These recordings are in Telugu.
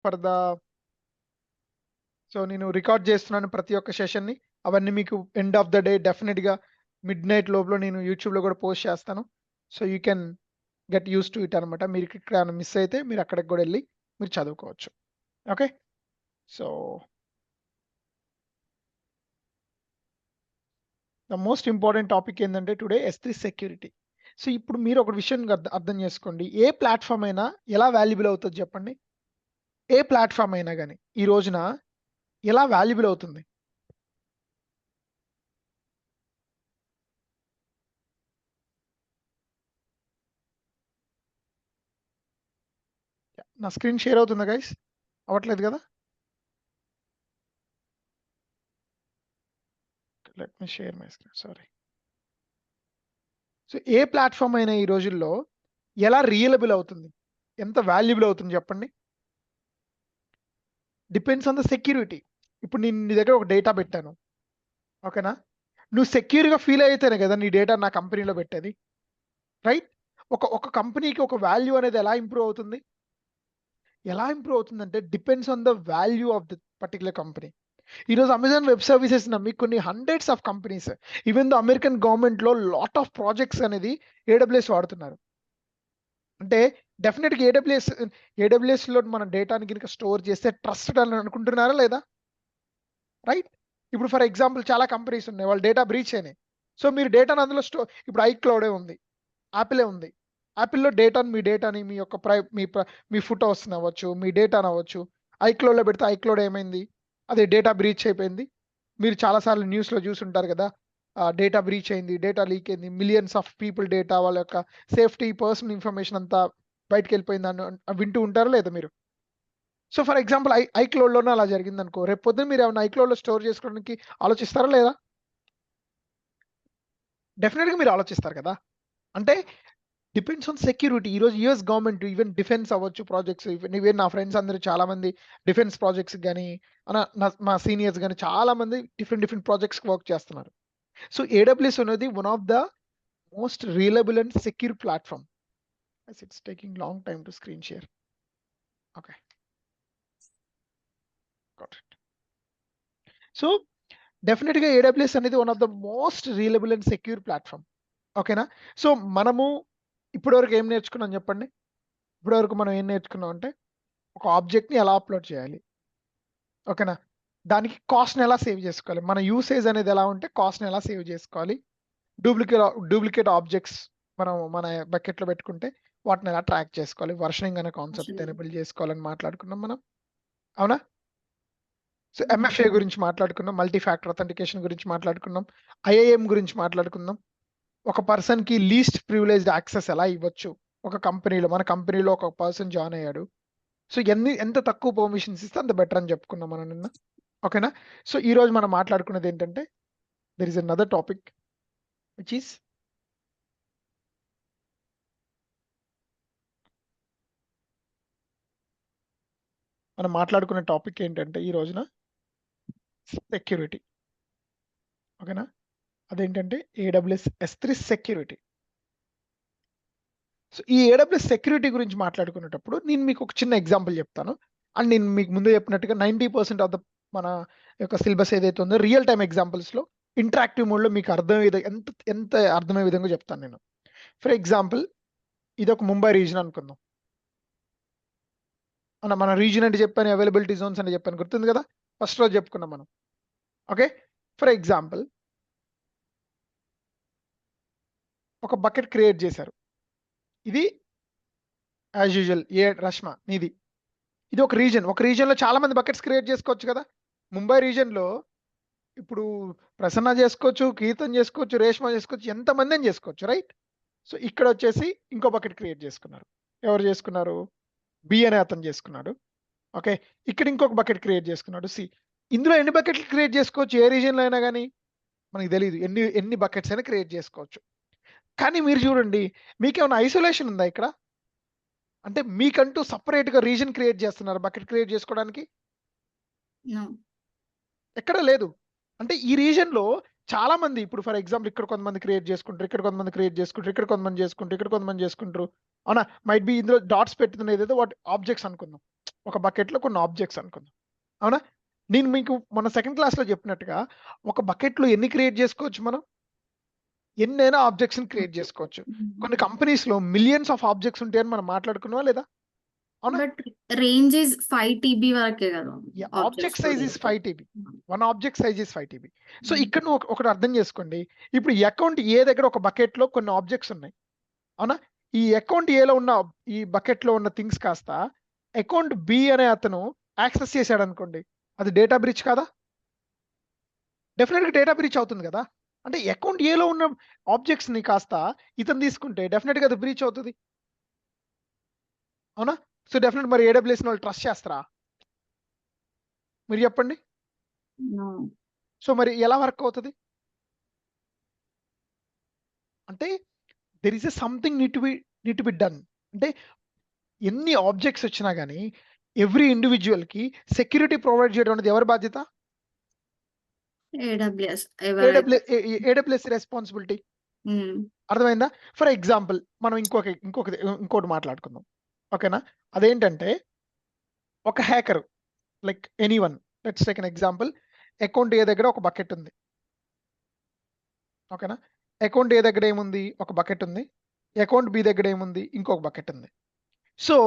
ఫర్ ద సో నేను రికార్డ్ చేస్తున్నాను ప్రతి ఒక్క సెషన్ని. అవన్నీ మీకు ఎండ్ ఆఫ్ ద డే డెఫినెట్‌గా మిడ్‌నైట్ లోపల నేను యూట్యూబ్‌లో కూడా పోస్ట్ చేస్తాను. So you can get used to it అనమాట. మీరు ఇక్కడ ఏమైనా మిస్ అయితే మీరు అక్కడికి కూడా వెళ్లి మీరు చదువుకోవచ్చు. Okay. So the most important topic ఏంటంటే టుడే S3 సెక్యూరిటీ. సో ఇప్పుడు మీరు ఒక విషయం అర్థం చేసుకోండి. ఏ ప్లాట్‌ఫామ్ అయినా ఎలా వాల్యుబుల్ అవుతది చెప్పండి? ఏ ప్లాట్‌ఫామ్ అయినా గాని ఈ రోజున ఎలా వాల్యుబుల్ అవుతుంది? నా స్క్రీన్ షేర్ అవుతుందా గైస్? అవ్వట్లేదు కదా? Let me share my screen. Sorry. So A platform అయినా ఈ రోజుల్లో ఎలా రియలబుల్ అవుతుంది? ఎంత వాల్యుబుల్ అవుతుంది చెప్పండి? Depends on the security. ఇప్పుడు నేను నీ దగ్గర ఒక డేటా పెట్టాను. ఓకేనా? నువ్వు సెక్యూర్‌గా ఫీల్ అయితేనే కదా నీ డేటా నా కంపెనీలో పెట్టేది. రైట్? ఒక కంపెనీకి ఒక వాల్యూ అనేది ఎలా ఇంప్రూవ్ అవుతుంది? ఎలా ఇంప్రూవ్ అవుతుందంటే depends on the value of the particular company. ఈరోజు అమెజాన్ వెబ్ సర్వీసెస్ నమ్మి కొన్ని hundreds of companies even the American గవర్నమెంట్‌లో లాట్ ఆఫ్ ప్రాజెక్ట్స్ అనేది ఏడబ్ల్యూఎస్ వాడుతున్నారు. అంటే డెఫినిట్‌గా ఏడబ్ల్యూఎస్‌లో మన డేటాని గనుక స్టోర్ చేస్తే ట్రస్టెడ్ అని అనుకుంటున్నారా లేదా? రైట్? ఇప్పుడు ఫర్ ఎగ్జాంపుల్ చాలా కంపెనీస్ ఉన్నాయి. వాళ్ళ డేటా బ్రీచ్ అయినాయి. సో మీరు డేటాను అందులో ఇప్పుడు ఐక్లౌడే ఉంది. యాపిలే ఉంది. యాపిల్‌లో మీ డేటాని మీ యొక్క మీ ఫోటోస్‌ని అవ్వచ్చు, మీ డేటాని అవ్వచ్చు. ఐక్లౌడ్‌లో పెడితే ఐక్లౌడ్ ఏమైంది? అది డేటా బ్రీచ్ అయిపోయింది. మీరు చాలా సార్లు న్యూస్‌లో చూసుంటారు కదా! డేటా బ్రీచ్ అయింది. డేటా లీక్ అయింది. మిలియన్స్ ఆఫ్ పీపుల్ డేటా వాళ్ళ యొక్క సేఫ్టీ, పర్సనల్ ఇన్ఫర్మేషన్ అంతా బయటికెళ్ళిపోయిందని వింటూ ఉంటారా లేదా మీరు? సో, ఫర్ ఎగ్జాంపుల్ ఐక్లౌడ్‌లోనే అలా జరిగిందనుకో, రేపు పొద్దున మీరేమన్నా ఐక్లౌడ్‌లో స్టోర్ చేసుకోవడానికి ఆలోచిస్తారా లేదా? డెఫినిట్‌గా మీరు ఆలోచిస్తారు కదా! అంటే డిపెండ్స్ ఆన్ సెక్యూరిటీ. ఈరోజు యూఎస్ గవర్నమెంట్ ఈవెన్ డిఫెన్స్ అవ్వచ్చు ప్రాజెక్ట్స్ ఈవెన్ నా ఫ్రెండ్స్ అందరూ చాలా మంది డిఫెన్స్ ప్రాజెక్ట్స్ గాని, మా సీనియర్స్ గాని చాలా మంది డిఫరెంట్ డిఫరెంట్ ప్రాజెక్ట్స్‌కి వర్క్ చేస్తున్నారు. సో, ఏడబ్ల్యూఎస్ అనేది one of the most reliable and secure platform. Yes, it's taking long time to screen share. Okay. Got it. So, డెఫినిట్‌గా ఏడబ్ల్యూఎస్ అనేది one of the most reliable and secure platform. ఓకేనా? సో, మనము ఇప్పటివరకు ఏం నేర్చుకున్నాం చెప్పండి? ఇప్పటివరకు మనం ఏం నేర్చుకున్నాం అంటే, ఒక ఆబ్జెక్ట్‌ని ఎలా అప్‌లోడ్ చేయాలి? ఓకేనా? దానికి కాస్ట్‌ని ఎలా సేవ్ చేసుకోవాలి? మన యూసేజ్ అనేది ఎలా ఉంటే కాస్ట్‌ని ఎలా సేవ్ చేసుకోవాలి? డూప్లికేట్ ఆబ్జెక్ట్స్ మనం మన బకెట్‌లో పెట్టుకుంటే వాటిని ఎలా ట్రాక్ చేసుకోవాలి? వర్షనింగ్ అనే కాన్సెప్ట్ ఎనేబుల్ చేసుకోవాలని మాట్లాడుకున్నాం మనం. అవునా? సో, ఎంఎఫ్ఏ గురించి మాట్లాడుకున్నాం. మల్టీ ఫ్యాక్టర్ అథెంటికేషన్ గురించి మాట్లాడుకున్నాం. ఐఐఎం గురించి మాట్లాడుకుందాం. ఒక పర్సన్‌కి లీస్ట్ ప్రివిలేజ్డ్ యాక్సెస్ ఎలా ఇవ్వచ్చు? మన కంపెనీలో ఒక పర్సన్ జాయిన్ అయ్యాడు. సో, ఎంత తక్కువ పర్మిషన్స్ ఇస్తే అంత బెటర్ అని చెప్పుకున్నాం మనం నిన్న. ఓకేనా? సో, ఈరోజు మనం మాట్లాడుకునేదేంటంటే, there is another topic which is మనం మాట్లాడుకునే టాపిక్ ఏంటంటే ఈ రోజున సెక్యూరిటీ. ఓకేనా? అదేంటంటే ఏడబ్ల్యూఎస్ S3 సెక్యూరిటీ. సో, ఈ ఏడబ్ల్యూఎస్ సెక్యూరిటీ గురించి మాట్లాడుకునేటప్పుడు నేను మీకు ఒక చిన్న ఎగ్జాంపుల్ చెప్తాను. అండ్ నేను మీకు ముందే చెప్పినట్టుగా 90% ఆఫ్ ద మన యొక్క సిలబస్ ఏదైతే ఉందో రియల్ టైమ్ ఎగ్జాంపుల్స్‌లో ఇంటరాక్టివ్ మోడ్‌లో మీకు అర్థమయ్యే ఎంత ఎంత అర్థమయ్యే విధంగా చెప్తాను నేను. ఫర్ ఎగ్జాంపుల్ ఇదొక ముంబై రీజియన్ అనుకుందాం. మన రీజియన్ అంటే చెప్పాను, అవైలబిలిటీ జోన్స్ అని చెప్పాను గుర్తుంది కదా! ఫస్ట్ రోజు చెప్పుకున్నాం మనం. ఓకే. ఫర్ ఎగ్జాంపుల్ ఒక బకెట్ క్రియేట్ చేశారు. ఇది యాస్ యూజువల్ రష్మ నీది. ఇది ఒక రీజియన్. ఒక రీజియన్‌లో చాలా మంది బకెట్స్ క్రియేట్ చేసుకోవచ్చు కదా! ముంబై రీజియన్‌లో ఇప్పుడు ప్రసన్న చేసుకోవచ్చు, కీర్తన్ చేసుకోవచ్చు, రేష్మ చేసుకోవచ్చు, ఎంతమందైనా చేసుకోవచ్చు. రైట్? సో, ఇక్కడొచ్చేసి ఇంకో బకెట్ క్రియేట్ చేసుకున్నారు. ఎవరు చేసుకున్నారు? బి అనే అతను చేసుకున్నాడు. ఓకే. ఇక్కడ ఇంకొక బకెట్ క్రియేట్ చేసుకున్నాడు సి. ఇందులో ఎన్ని బకెట్లు క్రియేట్ చేసుకోవచ్చు ఏ రీజియన్‌లో అయినా గాని? మనకు తెలీదు. ఎన్ని ఎన్ని బకెట్స్ అయినా క్రియేట్ చేసుకోవచ్చు. కానీ మీరు చూడండి, మీకేమైనా ఐసోలేషన్ ఉందా ఇక్కడ? అంటే మీకంటూ సెపరేట్‌గా రీజియన్ క్రియేట్ చేస్తున్నారా బకెట్ క్రియేట్ చేసుకోవడానికి? నో. ఎక్కడ లేదు. అంటే ఈ రీజియన్‌లో చాలా మంది ఇప్పుడు ఫర్ ఎగ్జాంపుల్ ఇక్కడ కొంతమంది క్రియేట్ చేసుకుంటారు. ఇక్కడ కొంతమంది క్రియేట్ చేసుకుంటారు. ఇక్కడ కొంతమంది చేసుకుంటారు. ఇక్కడ కొంతమంది చేసుకుంటారు. అవునా? మైట్ బి ఇందులో డాట్స్ పెట్టుతున్న ఏదేదో వాటి ఆబ్జెక్ట్స్ అనుకుందాం. ఒక బకెట్లో కొన్ని ఆబ్జెక్ట్స్ అనుకుందాం, అవునా? నేను మీకు మొన్న సెకండ్ క్లాస్లో చెప్పినట్టుగా ఒక బకెట్లో ఎన్ని క్రియేట్ చేసుకోవచ్చు మనం? ఎన్నైనా ఆబ్జెక్ట్స్ క్రియేట్ చేసుకోవచ్చు. కొన్ని కంపెనీస్లో మిలియన్స్ ఆఫ్ ఆబ్జెక్ట్స్ ఉంటాయని మనం మాట్లాడుకున్నావా లేదా? అవునా? బట్ రేంజ్ ఇస్ 5 TB వరకే కదా object size is 5 TB. One object size is 5 TB. So ఇక్కడ నువ్వు ఒకటి అర్థం చేసుకోండి. ఇప్పుడు అకౌంట్ ఏ దగ్గర ఒక బకెట్లో కొన్ని ఆబ్జెక్ట్స్ ఉన్నాయి, అవునా? ఈ అకౌంట్ ఏలో ఉన్న ఈ బకెట్లో ఉన్న థింగ్స్ కాస్త అకౌంట్ బి అనే అతను యాక్సెస్ చేశాడు అనుకోండి, అది డేటా బ్రీచ్ కాదా? డెఫినెట్గా డేటా బ్రీచ్ అవుతుంది కదా. అంటే అకౌంట్ ఏలో ఉన్న ఆబ్జెక్ట్స్ ని కాస్త ఇతను తీసుకుంటే డెఫినెట్గా అది బ్రీచ్ అవుతుంది, అవునా? సో డెఫినెట్ మరి AWS వాళ్ళు ట్రస్ట్ చేస్తారా? మీరు చెప్పండి. సో మరి ఎలా వర్క్ అవుతుంది అంటే there is a something need to be done. అంటే ఎన్ని ఆబ్జెక్ట్స్ వచ్చినా కానీ ఎవ్రీ ఇండివిజువల్ కి సెక్యూరిటీ ప్రొవైడ్ చేయడం అనేది ఎవరి బాధ్యత? AWS AWS responsibility. అర్థమైందా? ఫర్ ఎగ్జాంపుల్ మనం ఇంకోటి మాట్లాడుకుందాం, ఓకేనా? అదేంటంటే ఒక hacker like anyone, let's take an example. Account A దగ్గర ఒక బకెట్ ఉంది, ఓకేనా? అకౌంట్ ఏ దగ్గర ఏముంది? ఒక బకెట్ ఉంది. అకౌంట్ బి దగ్గర ఏముంది? ఇంకొక బకెట్ ఉంది. సో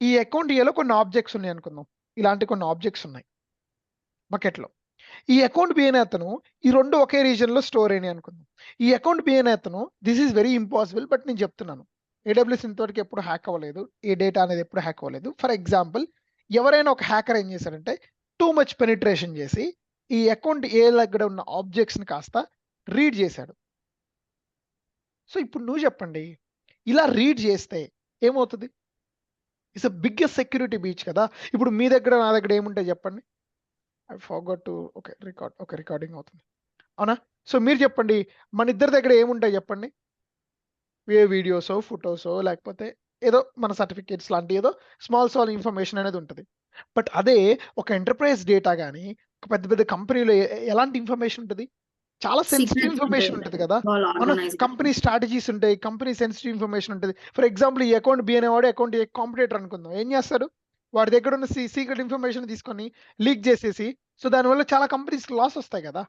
ఈ అకౌంట్ ఏలో కొన్ని ఆబ్జెక్ట్స్ ఉన్నాయి అనుకుందాం, ఇలాంటి కొన్ని ఆబ్జెక్ట్స్ ఉన్నాయి బకెట్లో. ఈ అకౌంట్ బి అనే అతను ఈ రెండు ఒకే రీజన్ లో స్టోర్ అయినాయి అనుకుందాం. ఈ అకౌంట్ బి అనే అతను this is very impossible, but నేను చెప్తున్నాను AWS ఇంతవరకు ఎప్పుడు హ్యాక్ అవ్వలేదు, ఏ డేటా అనేది ఎప్పుడు హ్యాక్ అవ్వలేదు. ఫర్ ఎగ్జాంపుల్ ఎవరైనా ఒక హ్యాకర్ ఏం చేశాడంటే టూ మచ్ పెనిట్రేషన్ చేసి ఈ అకౌంట్ ఏ దగ్గర ఉన్న ఆబ్జెక్ట్స్ ని కాస్త రీడ్ చేశాడు. సో ఇప్పుడు నువ్వు చెప్పండి, ఇలా రీడ్ చేస్తే ఏమవుతుంది? It's a biggest security breach కదా. ఇప్పుడు మీ దగ్గర నా దగ్గర ఏముంటాయి చెప్పండి? ఐ ఫర్గాట్ టు రికార్డింగ్ అవుతుంది, అవునా? సో మీరు చెప్పండి, మన ఇద్దరి దగ్గర ఏముంటాయి చెప్పండి? ఏ వీడియోసో ఫొటోసో లేకపోతే ఏదో మన సర్టిఫికేట్స్ లాంటి ఏదో స్మాల్ ఇన్ఫర్మేషన్ అనేది ఉంటుంది. బట్ అదే ఒక ఎంటర్ప్రైజ్ డేటా కానీ ఒక పెద్ద పెద్ద కంపెనీలో ఎలాంటి ఇన్ఫర్మేషన్ ఉంటుంది? చాలా సెన్సిటివ్ ఇన్ఫర్మేషన్ ఉంటుంది కదా. మన కంపెనీ స్ట్రాటజీస్ ఉంటాయి, కంపెనీ సెన్సిటివ్ ఇన్ఫర్మేషన్ ఉంటుంది. ఫర్ ఎగ్జాంపుల్ ఈ అకౌంట్ బి అనేవాడు అకౌంట్ ఏ కాంపిటేటర్ అనుకుందాం, ఏం చేస్తాడు? వాడి దగ్గర ఉన్న సీక్రెట్ ఇన్ఫర్మేషన్ తీసుకొని లీక్ చేసేసి, సో దానివల్ల చాలా కంపెనీస్ లాస్ వస్తాయి కదా,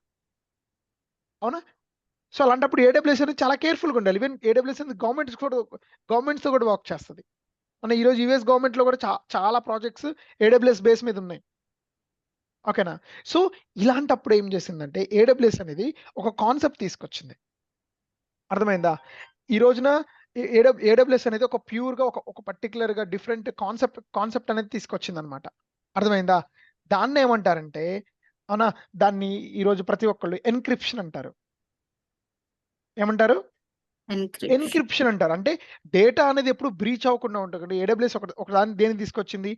అవునా? సో అలాంటప్పుడు AWS అనేది చాలా కేర్ఫుల్గా ఉండాలి. ఈవెన్ AWS అనేది గవర్నమెంట్స్తో కూడా వర్క్ చేస్తుంది. మన ఈరోజు US గవర్నమెంట్లో కూడా చాలా ప్రాజెక్ట్స్ AWS బేస్ మీద ఉన్నాయి, ఓకేనా? సో ఇలాంటప్పుడు ఏం చేసిందంటే AWS అనేది ఒక కాన్సెప్ట్ తీసుకొచ్చింది, అర్థమైందా? ఈ రోజున AWS అనేది ఒక ప్యూర్గా ఒక పర్టికులర్గా డిఫరెంట్ కాన్సెప్ట్ అనేది తీసుకొచ్చింది అనమాట, అర్థమైందా? దాన్ని ఏమంటారంటే అవునా, దాన్ని ఈరోజు ప్రతి ఒక్కళ్ళు ఎన్క్రిప్షన్ అంటారు. ఏమంటారు? ఎన్క్రిప్షన్ అంటారు. అంటే డేటా అనేది ఎప్పుడు బ్రీచ్ అవ్వకుండా ఉంటుంది. AWS ఒక దాన్ని దేనికి తీసుకొచ్చింది?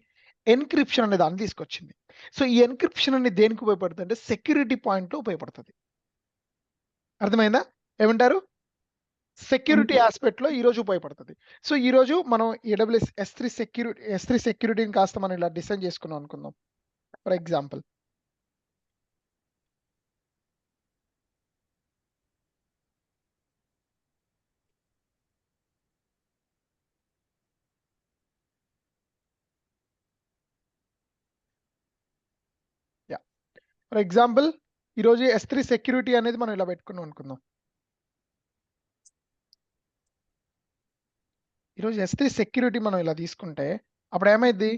ఎన్క్రిప్షన్ అనే దాన్ని తీసుకొచ్చింది. సో ఈ ఎన్క్రిప్షన్ అనేది దేనికి ఉపయోగపడుతుంది అంటే సెక్యూరిటీ పాయింట్లో ఉపయోగపడుతుంది, అర్థమైందా? ఏమంటారు? సెక్యూరిటీ ఆస్పెక్ట్లో ఈ రోజు ఉపయోగపడుతుంది. సో ఈ రోజు మనం AWS S3 సెక్యూరిటీని కాస్త మనం ఇలా డిజైన్ చేసుకున్నాం అనుకుందాం, ఫర్ ఎగ్జాంపుల్. ఫర్ ఎగ్జాంపుల్ ఈరోజు S3 సెక్యూరిటీ అనేది మనం ఇలా పెట్టుకున్నాం అనుకుందాం. ఈరోజు S3 సెక్యూరిటీ మనం ఇలా తీసుకుంటే అప్పుడు ఏమైంది?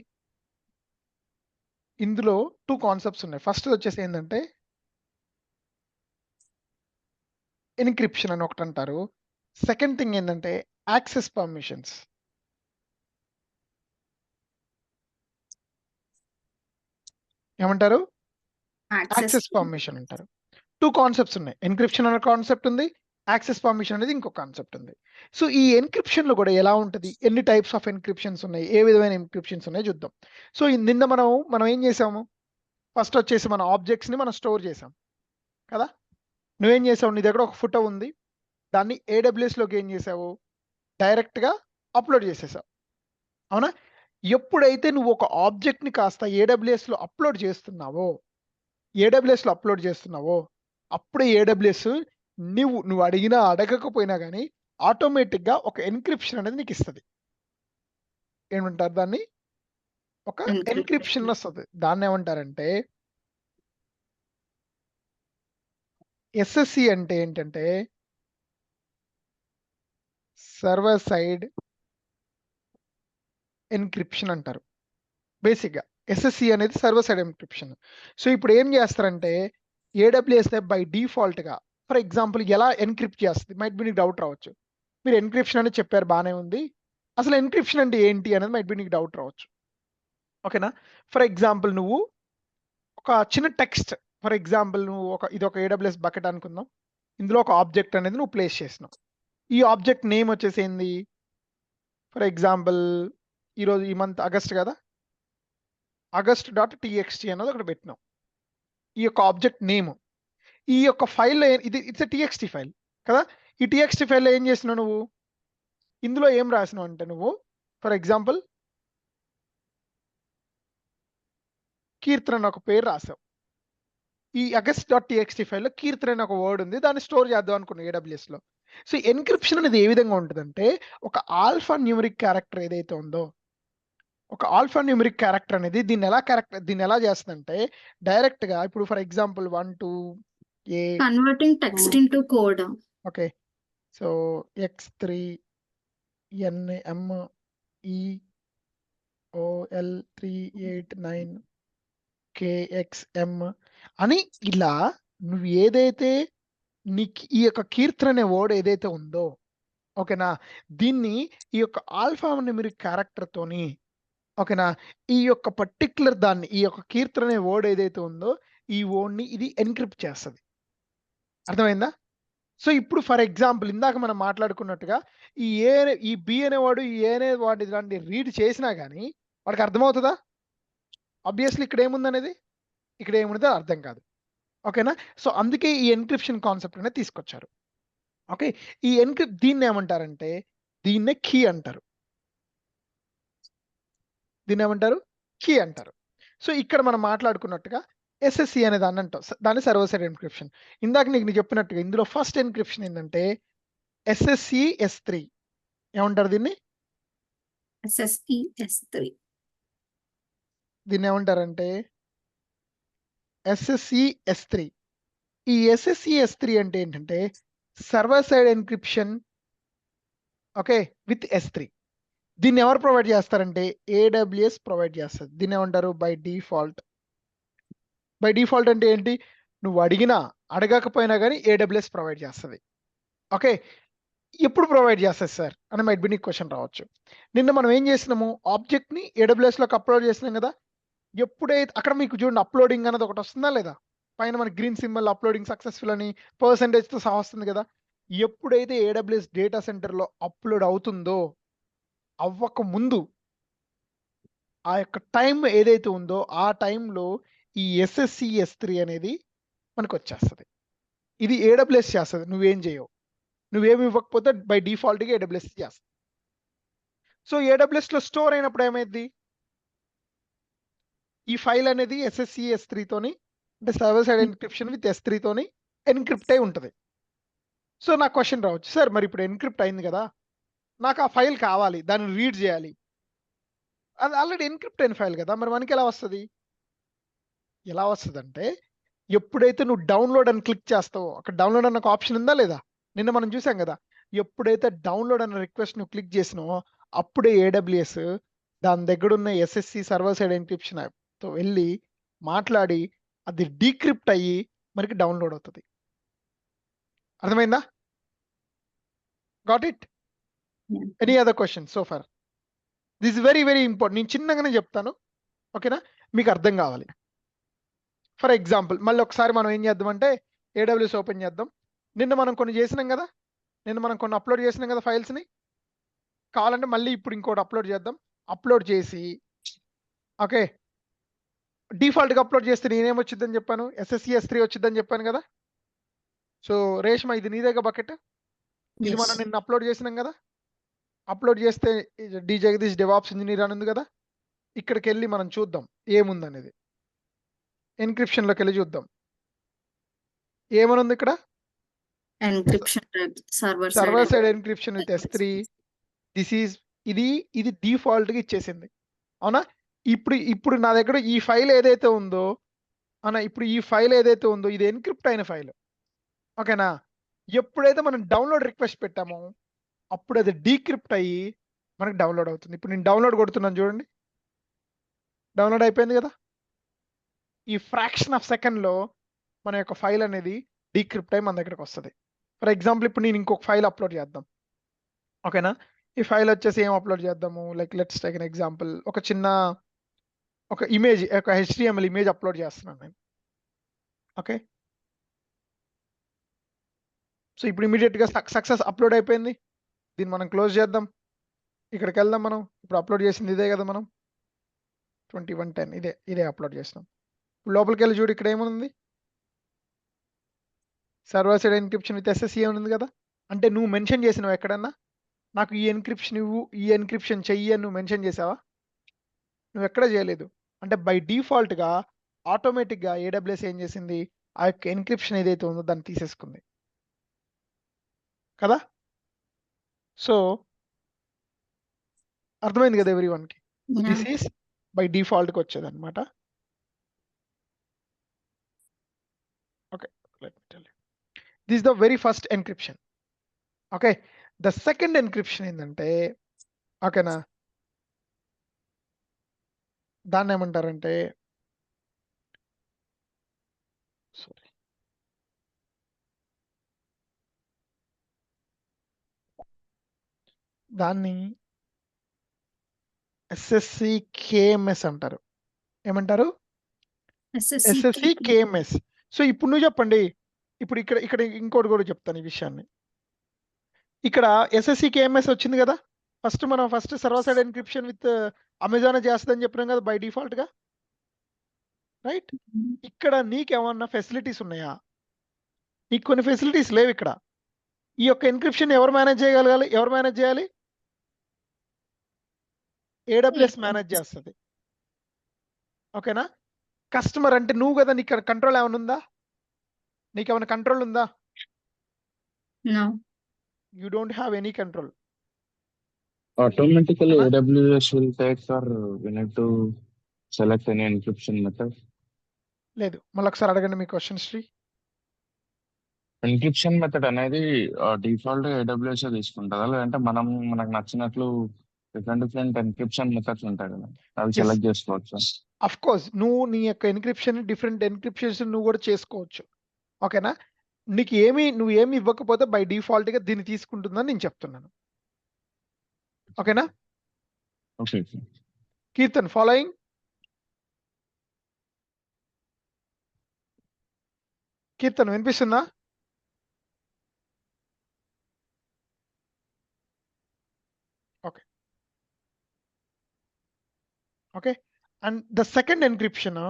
ఇందులో 2 కాన్సెప్ట్స్ ఉన్నాయి. ఫస్ట్ వచ్చేసి ఏంటంటే ఎన్క్రిప్షన్ అని ఒకటి అంటారు. సెకండ్ థింగ్ ఏంటంటే యాక్సెస్ పర్మిషన్స్. ఏమంటారు? యాక్సెస్ పర్మిషన్ అంటారు. 2 కాన్సెప్ట్స్ ఉన్నాయి. ఎన్క్రిప్షన్ అనే కాన్సెప్ట్ ఉంది, యాక్సెస్ పర్మిషన్ అనేది ఇంకో కాన్సెప్ట్ ఉంది. సో ఈ ఎన్క్రిప్షన్ లో కూడా ఎలా ఉంటుంది, ఎన్ని టైప్స్ ఆఫ్ ఎన్క్రిప్షన్స్ ఉన్నాయి, ఏ విధమైన ఎన్క్రిప్షన్స్ ఉన్నాయి చూద్దాం. సో నిన్న మనం ఏం చేసాము? ఫస్ట్ వచ్చేసి మన ఆబ్జెక్ట్స్ ని మనం స్టోర్ చేసాం కదా. నువ్వేం చేసావు? నీ దగ్గర ఒక ఫోటో ఉంది, దాన్ని AWS లోకి ఏం చేసావు? డైరెక్ట్ గా అప్లోడ్ చేసేసావు, అవునా? ఎప్పుడైతే నువ్వు ఒక ఆబ్జెక్ట్ ని కాస్త AWS లో అప్లోడ్ చేస్తున్నావో అప్పుడే AWS నువ్వు అడిగినా అడగకపోయినా కానీ ఆటోమేటిక్ గా ఒక ఎన్క్రిప్షన్ అనేది నీకు ఇస్తుంది. ఏమంటారు దాన్ని? ఒక ఎన్క్రిప్షన్ వస్తుంది. దాన్ని ఏమంటారంటే ఎస్ఎస్సి అంటే ఏంటంటే సర్వర్ సైడ్ ఎన్క్రిప్షన్ అంటారు. బేసిక్గా ఎస్ఎస్సి అనేది సర్వర్ సైడ్ ఎన్క్రిప్షన్. సో ఇప్పుడు ఏం చేస్తారంటే ఏడబ్ల్యూఎస్ బై డిఫాల్ట్గా ఫర్ ఎగ్జాంపుల్ ఎలా ఎన్క్రిప్ట్ చేస్తుంది, మైట్ బి నీకు డౌట్ రావచ్చు. మీరు ఎన్క్రిప్షన్ అని చెప్పారు, బాగానే ఉంది, అసలు ఎన్క్రిప్షన్ అంటే ఏంటి అనేది మైట్ బి నీకు డౌట్ రావచ్చు. ఓకేనా? ఫర్ ఎగ్జాంపుల్ నువ్వు ఒక చిన్న టెక్స్ట్, ఫర్ ఎగ్జాంపుల్ నువ్వు ఇది ఒక ఏడబ్ల్యూఎస్ బకెట్ అనుకుందాం, ఇందులో ఒక ఆబ్జెక్ట్ అనేది నువ్వు ప్లేస్ చేసినావు. ఈ ఆబ్జెక్ట్ నేమ్ వచ్చేసి ఏంది, ఫర్ ఎగ్జాంపుల్ ఈరోజు ఈ మంత్ ఆగస్ట్ కదా, August.txt అనేది ఒకటి పెట్టినాం. ఈ యొక్క ఆబ్జెక్ట్ నేమ్, ఈ యొక్క ఫైల్లో ఇది ఇట్స్ టీఎక్స్టీ ఫైల్ కదా. ఈ టీఎక్స్టీ ఫైల్లో ఏం చేసినావు నువ్వు, ఇందులో ఏం రాసినావు అంటే నువ్వు ఫర్ ఎగ్జాంపుల్ కీర్తన అని ఒక పేరు రాసావు. ఈ August.txt ఫైల్లో కీర్తన అనే ఒక వర్డ్ ఉంది, దాన్ని స్టోర్ చేద్దాం అనుకున్నావు ఏడబ్ల్యూఎస్లో. సో ఎన్క్రిప్షన్ అనేది ఏ విధంగా ఉంటుందంటే ఒక ఆల్ఫా న్యూమరిక్ క్యారెక్టర్ ఏదైతే ఉందో, ఒక ఆల్ఫా న్యూమరిక్ క్యారెక్టర్ అనేది దీన్ని ఎలా చేస్తుందంటే డైరెక్ట్గా ఇప్పుడు for example 1 2 A converting text into code. Okay, so X3 NMEOL389 KXM అని ఇలా నువ్వు ఏదైతే నీకు ఈ యొక్క కీర్తన అనే వర్డ్ ఏదైతే ఉందో, ఓకేనా, దీన్ని ఈ యొక్క ఆల్ఫా న్యూమరిక్ క్యారెక్టర్ తోని, ఓకేనా, ఈ యొక్క పర్టిక్యులర్ దాన్ని ఈ యొక్క కీర్తన అనే వర్డ్ ఏదైతే ఉందో ఈ వర్డ్ని ఇది ఎన్క్రిప్ట్ చేస్తుంది. అర్థమైందా? సో ఇప్పుడు ఫర్ ఎగ్జాంపుల్ ఇందాక మనం మాట్లాడుకున్నట్టుగా ఈ బి అనేవాడు ఈ ఏ అనే వాడి దాన్ని రీడ్ చేసినా కానీ వాడికి అర్థమవుతుందా? ఆబ్వియస్లీ ఇక్కడ ఏముందనేది, ఇక్కడ ఏముందో అర్థం కాదు. ఓకేనా? సో అందుకే ఈ ఎన్క్రిప్షన్ కాన్సెప్ట్ అనేది తీసుకొచ్చారు. ఓకే, ఈ దీన్ని ఏమంటారంటే దీన్నే కీ అంటారు. దీన్ని ఏమంటారు? కీ అంటారు. సో ఇక్కడ మనం మాట్లాడుకున్నట్టుగా ఎస్ఎస్సి అనే దాన్ని అంటాం, దాన్ని సర్వర్ సైడ్ ఎన్క్రిప్షన్. ఇందాక నీకు చెప్పినట్టుగా ఇందులో ఫస్ట్ ఎన్క్రిప్షన్ ఏంటంటే SSE S3. ఏమంటారు దీన్ని? SSE S3. దీన్ని ఏమంటారంటే SSE S3. ఈ SSE S3 అంటే ఏంటంటే server side encryption, okay, with S3. దీన్ని ఎవరు ప్రొవైడ్ చేస్తారంటే AWS ప్రొవైడ్ చేస్తుంది. దీన్ని ఏమంటారు? By default. బై డిఫాల్ట్ అంటే ఏంటి, నువ్వు అడగకపోయినా కానీ AWS ప్రొవైడ్ చేస్తుంది. ఓకే, ఎప్పుడు ప్రొవైడ్ చేస్తుంది సార్ అని మైట్ బి నీకు క్వశ్చన్ రావచ్చు. నిన్న మనం ఏం చేసినాము, ఆబ్జెక్ట్ని AWSలోకి అప్లోడ్ చేసినాం కదా. ఎప్పుడైతే అక్కడ మీకు చూడండి అప్లోడింగ్ అనేది ఒకటి వస్తుందా లేదా, పైన మన గ్రీన్ సింబల్ అప్లోడింగ్ సక్సెస్ఫుల్ అని పర్సెంటేజ్తో సహా వస్తుంది కదా. ఎప్పుడైతే AWS డేటా సెంటర్లో అప్లోడ్ అవుతుందో అవ్వక ముందు ఆ యొక్క టైం ఏదైతే ఉందో ఆ టైంలో ఈ SSE S3 అనేది మనకు వచ్చేస్తుంది. ఇది AWS చేస్తుంది, నువ్వేం చేయవు. నువ్వేమి ఇవ్వకపోతే బై డిఫాల్ట్గా AWS చేస్తుంది. సో AWSలో స్టోర్ అయినప్పుడు ఏమైంది, ఈ ఫైల్ అనేది SSE S3 తోని అంటే server side encryption with S3 తోని ఎన్క్రిప్ట్ అయి ఉంటుంది. సో నాకు క్వశ్చన్ రావచ్చు, సార్ మరి ఇప్పుడు ఎన్క్రిప్ట్ అయింది కదా, నాకు ఆ ఫైల్ కావాలి, దాన్ని రీడ్ చేయాలి, అది ఆల్రెడీ ఎన్క్రిప్ట్ అయిన ఫైల్ కదా, మరి మనకి ఎలా వస్తుంది? ఎలా వస్తుంది అంటే ఎప్పుడైతే నువ్వు డౌన్లోడ్ అని క్లిక్ చేస్తావో, అక్కడ డౌన్లోడ్ అన్న ఒక ఆప్షన్ ఉందా లేదా, నిన్న మనం చూసాం కదా. ఎప్పుడైతే డౌన్లోడ్ అన్న రిక్వెస్ట్ నువ్వు క్లిక్ చేసినావో అప్పుడే AWS దాని దగ్గర ఉన్న SSE సర్వర్ సైడ్ ఎన్క్రిప్షన్ యాప్తో వెళ్ళి మాట్లాడి అది డీక్రిప్ట్ అయ్యి మనకి డౌన్లోడ్ అవుతుంది. అర్థమైందా? Got it? Any other question so for? This very very important. నేను చిన్నగానే చెప్తాను, ఓకేనా, మీకు అర్థం కావాలి. ఫర్ ఎగ్జాంపుల్ మళ్ళీ ఒకసారి మనం ఏం చేద్దామంటే AWS ఓపెన్ చేద్దాం. నిన్న మనం కొన్ని చేసినాం కదా, అప్లోడ్ చేసినాం కదా ఫైల్స్ని. కావాలంటే మళ్ళీ ఇప్పుడు ఇంకోటి అప్లోడ్ చేద్దాం. అప్లోడ్ చేసి ఓకే, డిఫాల్ట్గా అప్లోడ్ చేస్తే నేనేం వచ్చిందని చెప్పాను, SSE S3 వచ్చిందని చెప్పాను కదా. సో రేష్మా ఇది నీ దగ్గర బకెట్, ఇది మనం నిన్న అప్లోడ్ చేసినాం కదా. అప్లోడ్ చేస్తే డి జగదీష్ డెవాప్స్ ఇంజనీర్ అని ఉంది కదా. ఇక్కడికి వెళ్ళి మనం చూద్దాం ఏముందనేది. ఎన్క్రిప్షన్లోకి వెళ్ళి చూద్దాం ఏమని ఉంది ఇక్కడ. Encryption server side encryption with S3. ఇది డిఫాల్ట్గా ఇచ్చేసింది, అవునా. ఇప్పుడు నా దగ్గర ఈ ఫైల్ ఏదైతే ఉందో ఇప్పుడు ఈ ఫైల్ ఏదైతే ఉందో ఇది ఎన్క్రిప్ట్ అయిన ఫైల్. ఓకేనా? ఎప్పుడైతే మనం డౌన్లోడ్ రిక్వెస్ట్ పెట్టామో అప్పుడు అది డీక్రిప్ట్ అయ్యి మనకు డౌన్లోడ్ అవుతుంది. ఇప్పుడు నేను డౌన్లోడ్ కొడుతున్నాను చూడండి. డౌన్లోడ్ అయిపోయింది కదా. ఈ ఫ్రాక్షన్ ఆఫ్ సెకండ్లో మన యొక్క ఫైల్ అనేది డీక్రిప్ట్ అయ్యి మన దగ్గరకు వస్తుంది. ఫర్ ఎగ్జాంపుల్ ఇప్పుడు నేను ఇంకొక ఫైల్ అప్లోడ్ చేద్దాం. ఓకేనా? ఈ ఫైల్ వచ్చేసి ఏం అప్లోడ్ చేద్దాము, like let's take an example. ఒక ఇమేజ్, ఒక HTML ఇమేజ్ అప్లోడ్ చేస్తున్నాను నేను. ఓకే, సో ఇప్పుడు ఇమీడియట్గా సక్సెస్ అప్లోడ్ అయిపోయింది. దీన్ని మనం క్లోజ్ చేద్దాం. ఇక్కడికి వెళ్దాం. మనం ఇప్పుడు అప్లోడ్ చేసింది ఇదే కదా, మనం 2110 ఇదే అప్లోడ్ చేసినాం. లోపలికి వెళ్ళి చూడు, ఇక్కడ ఏముంది, server side encryption with SSE ఉంది కదా. అంటే నువ్వు మెన్షన్ చేసినావు ఎక్కడన్నా, నాకు ఈ ఎన్క్రిప్షన్ ఇవ్వు, ఈ ఎన్క్రిప్షన్ చెయ్యి అని నువ్వు మెన్షన్ చేసావా? నువ్వు ఎక్కడ చేయలేదు. అంటే బై డిఫాల్ట్గా ఆటోమేటిక్గా AWS ఏం చేసింది, ఆ యొక్క ఎన్క్రిప్షన్ ఏదైతే ఉందో దాన్ని తీసేసుకుంది కదా. సో అర్థమైంది కదా ఎవ్రీవన్కి. దిస్ ఈస్ బై డిఫాల్ట్కి వచ్చేది అనమాట. Okay, this the very first encryption. Okay, the second encryption ఏంటంటే, ఓకేనా, దాన్ని ఏమంటారంటే, సారీ, దాన్ని SSE KMS అంటారు. ఏమంటారు? SSE KMS. సో ఇప్పుడు నువ్వు చెప్పండి. ఇప్పుడు ఇక్కడ ఇంకోటి కూడా చెప్తాను ఈ విషయాన్ని. ఇక్కడ SSE KMS వచ్చింది కదా. First server side encryption with Amazon చేస్తుందని చెప్పినాం కదా బై డిఫాల్ట్గా, రైట్? ఇక్కడ నీకేమన్నా ఫెసిలిటీస్ ఉన్నాయా? నీకు కొన్ని ఫెసిలిటీస్ లేవు ఇక్కడ. ఈ యొక్క ఎన్క్రిప్షన్ ఎవరు మేనేజ్ చేయగలగాలి? ఎవరు మేనేజ్ చేయాలి? AWS మేనేజ్ చేస్తుంది. ఓకేనా? కస్టమర్ అంటే నువ్వు కదా, నీకు కంట్రోల్ ఏమైనా ఉందా? నీకేమైనా కంట్రోల్ ఉందా? No. You don't have any control. Automatically, AWS will take, or we need to select any encryption method. లేదు, మళ్ళీ ఒకసారి అడగండి మీ క్వశ్చన్ శ్రీ. ఎన్క్రిప్షన్ మెథడ్ అనేది డిఫాల్ట్ AWS తీసుకుంటుందా, లేదంటే మనకు నచ్చినట్లు డిఫరెంట్ ఎన్క్రిప్షన్ మెథడ్స్ ఉంటాయి కదా, అవి Yes. సెలెక్ట్ చేసుకోవచ్చు? అఫ్ కోర్స్, నువ్వు నీ యొక్క ఎన్క్రిప్షన్ డిఫరెంట్ ఎన్క్రిప్షన్స్ నువ్వు కూడా చేసుకోవచ్చు. ఓకేనా? నువ్వు ఏమి ఇవ్వకపోతే బై డిఫాల్ట్ గా దీన్ని తీసుకుంటుందని నేను చెప్తున్నాను. ఓకేనా? ఓకే. కీర్తన్ ఫాలోయింగ్. కీర్తన్ వినిపిస్తుందా? Okay, okay. And the second encryption,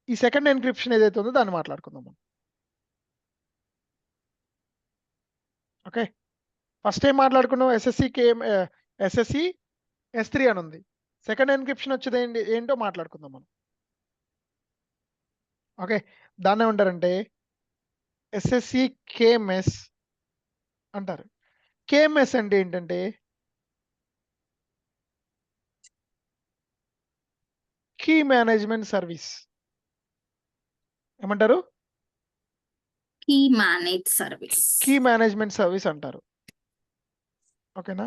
ఈ సెకండ్ ఎన్క్రిప్షన్ ఏదైతే ఉందో దాన్ని మాట్లాడుకుందాం. ఓకే, ఫస్ట్ ఏం మాట్లాడుకున్నాం, SSE S3 అని ఉంది. సెకండ్ ఎన్క్రిప్షన్ వచ్చేది ఏంటో మాట్లాడుకుందాం మనం. ఓకే, దాన్ని ఏమంటారంటే SSE KMS అంటారు. KMS అంటే ఏంటంటే కీ మేనేజ్మెంట్ సర్వీస్. ఏమంటారు? Key managed service. Key management service అంటారు. ఓకేనా?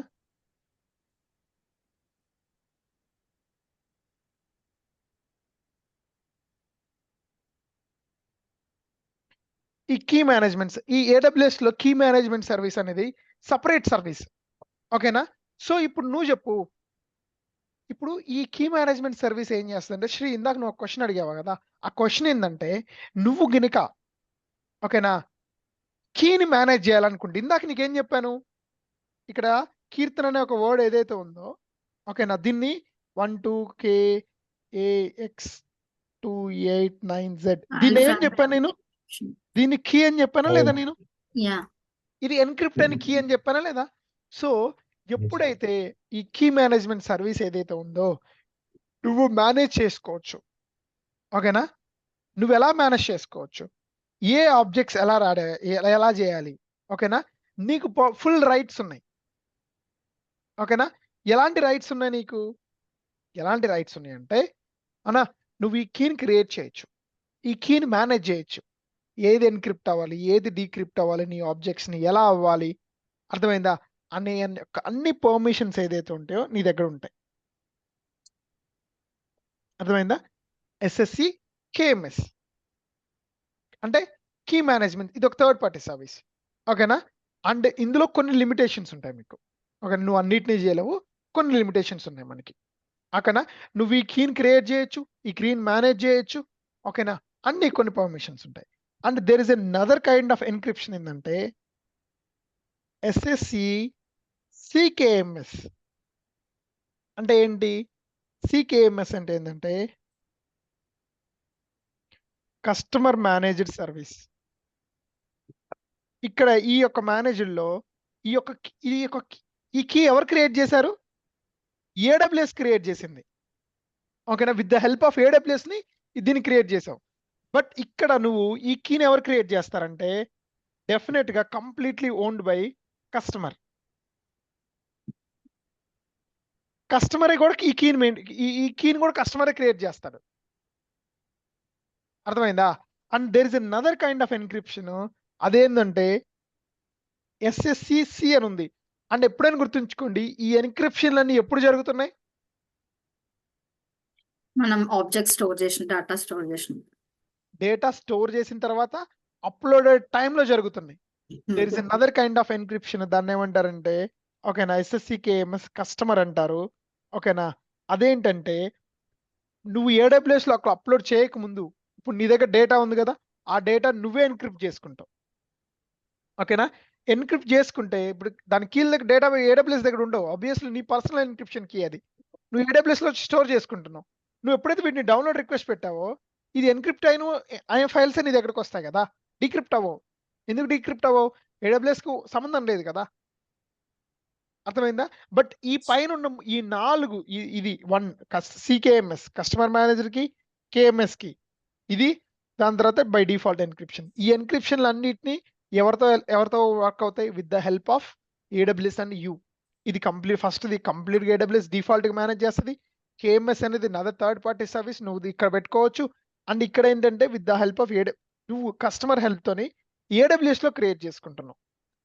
ఈ కీ మేనేజ్మెంట్, ఈ AWS లో కీ మేనేజ్మెంట్ సర్వీస్ అనేది సపరేట్ సర్వీస్. ఓకేనా? సో ఇప్పుడు నువ్వు చెప్పు, ఇప్పుడు ఈ కీ మేనేజ్మెంట్ సర్వీస్ ఏం చేస్తుందంటే, శ్రీ ఇందాక నువ్వు ఒక క్వశ్చన్ అడిగావు కదా, ఆ క్వశ్చన్ ఏంటంటే, నువ్వు గినక ఓకేనా కీని మేనేజ్ చేయాలనుకుంటే, ఇందాక నీకేం చెప్పాను, ఇక్కడ కీర్తన అనే ఒక వర్డ్ ఏదైతే ఉందో, ఓకేనా, దీన్ని 12KAX289Z దీన్ని ఏం చెప్పాను నేను? దీన్ని కీ అని చెప్పానా లేదా నేను? Yeah. ఇది ఎన్క్రిప్ట్ అని కీ అని చెప్పానా లేదా? సో ఎప్పుడైతే ఈ కీ మేనేజ్మెంట్ సర్వీస్ ఏదైతే ఉందో నువ్వు మేనేజ్ చేసుకోవచ్చు. ఓకేనా? నువ్వు ఎలా మేనేజ్ చేసుకోవచ్చు, ఏ ఆబ్జెక్ట్స్ ఎలా చేయాలి, ఓకేనా, నీకు ఫుల్ రైట్స్ ఉన్నాయి. ఓకేనా? ఎలాంటి రైట్స్ ఉన్నాయి నీకు? ఎలాంటి రైట్స్ ఉన్నాయి అంటే, అనా నువ్వు ఈ కీని క్రియేట్ చేయొచ్చు, ఈ కీని మేనేజ్ చేయొచ్చు, ఏది ఎన్క్రిప్ట్ అవ్వాలి, ఏది డీక్రిప్ట్ అవ్వాలి, నీ ఆబ్జెక్ట్స్ ని ఎలా అవ్వాలి, అర్థమైందా అన్ని పర్మిషన్స్ ఏదైతే ఉంటాయో నీ దగ్గర ఉంటాయి. అర్థమైందా? ఎస్ఎస్సి కేఎంఎస్ అంటే కీ మేనేజ్మెంట్, ఇది ఒక థర్డ్ పార్టీ సర్వీస్. ఓకేనా? అండ్ ఇందులో కొన్ని లిమిటేషన్స్ ఉంటాయి మీకు. ఓకే, నువ్వు అన్నిటినీ చేయలేవు, కొన్ని లిమిటేషన్స్ ఉన్నాయి మనకి. ఓకేనా? నువ్వు ఈ కీని క్రియేట్ చేయొచ్చు, ఈ కీని మేనేజ్ చేయొచ్చు. ఓకేనా? అన్ని కొన్ని పర్మిషన్స్ ఉంటాయి. And there is another kind of encryption ఏంటంటే ఎస్ఎస్సి సికేఎంఎస్. అంటే ఏంటి? సికేఎంఎస్ అంటే ఏంటంటే కస్టమర్ మేనేజ్డ్ సర్వీస్. ఇక్కడ ఈ యొక్క మేనేజర్లో ఈ కీ ఎవరు క్రియేట్ చేశారు? ఏడబ్ల్యూఎస్ క్రియేట్ చేసింది. ఓకేనా? With the help of AWS ని దీన్ని క్రియేట్ చేసావు. బట్ ఇక్కడ నువ్వు ఈ కీని ఎవరు క్రియేట్ చేస్తారంటే డెఫినెట్ గా కంప్లీట్లీ ఓన్డ్ బై కస్టమర్. కస్టమరే కూడా ఈ కీని కూడా కస్టమరే క్రియేట్ చేస్తాడు. అర్థమైందా? And there is another kind of encryption. అదేంటంటే ఎస్ఎస్సిసి అని ఉంది. అండ్ ఎప్పుడైనా గుర్తుంచుకోండి, ఈ ఎన్క్రిప్షన్లన్నీ ఎప్పుడు జరుగుతున్నాయి? మనం ఆబ్జెక్ట్ స్టోర్ చేసిన డేటా స్టోర్ చేసిన డేటా స్టోర్ చేసిన తర్వాత అప్లోడెడ్ టైంలో జరుగుతున్నాయి. There is another kind of encryption. దాన్ని ఏమంటారంటే ఓకేనా ఎస్ఎస్సికేఎంఎస్ కస్టమర్ అంటారు. ఓకేనా? అదేంటంటే నువ్వు ఏడబ్ల్యూఎస్ లో అప్లోడ్ చేయక ముందు ఇప్పుడు నీ దగ్గర డేటా ఉంది కదా, ఆ డేటా నువ్వే ఎన్క్రిప్ట్ చేసుకుంటావు. ఓకేనా? ఎన్క్రిప్ట్ చేసుకుంటే ఇప్పుడు దాని కీ దగ్గర డేటా ఏడబ్ల్యూఎస్ దగ్గర ఉండవు. ఆబ్వియస్లీ నీ పర్సనల్ ఎన్క్రిప్షన్ కీ అది నువ్వు ఏడబ్ల్యూఎస్ లో స్టోర్ చేసుకుంటున్నావు. నువ్వు ఎప్పుడైతే వీటిని డౌన్లోడ్ రిక్వెస్ట్ పెట్టావో ఇది ఎన్క్రిప్ట్ అయిన ఫైల్స్ నీ దగ్గరకు వస్తాయి కదా, డీక్రిప్ట్ అవ్వవు. ఎందుకు డీక్రిప్ట్ అవ్వవు? ఏడబ్ల్యూఎస్ కు సంబంధం లేదు కదా. అర్థమైందా? బట్ ఈ పైన ఉన్న ఈ 4 ఇది 1 సికేఎంఎస్ కస్టమర్ మేనేజర్ కి, కేఎంఎస్ కి, ఇది దాని తర్వాత బై డిఫాల్ట్ ఎన్క్రిప్షన్. ఈ ఎన్క్రిప్షన్లు అన్నిటిని ఎవరితో వర్క్ అవుతాయి? With the help of AWS and you. ఇది కంప్లీట్ ఏడబ్ల్యూఎస్ డిఫాల్ట్ గా మేనేజ్ చేస్తుంది. కేఎంఎస్ అనేది నదర్ థర్డ్ పార్టీ సర్వీస్, నువ్వు ఇక్కడ పెట్టుకోవచ్చు. అండ్ ఇక్కడ ఏంటంటే విత్ ద హెల్ప్ ఆఫ్ నువ్వు కస్టమర్ హెల్ప్ తోని ఏడబ్ల్యూఎస్ లో క్రియేట్ చేసుకుంటున్నావు.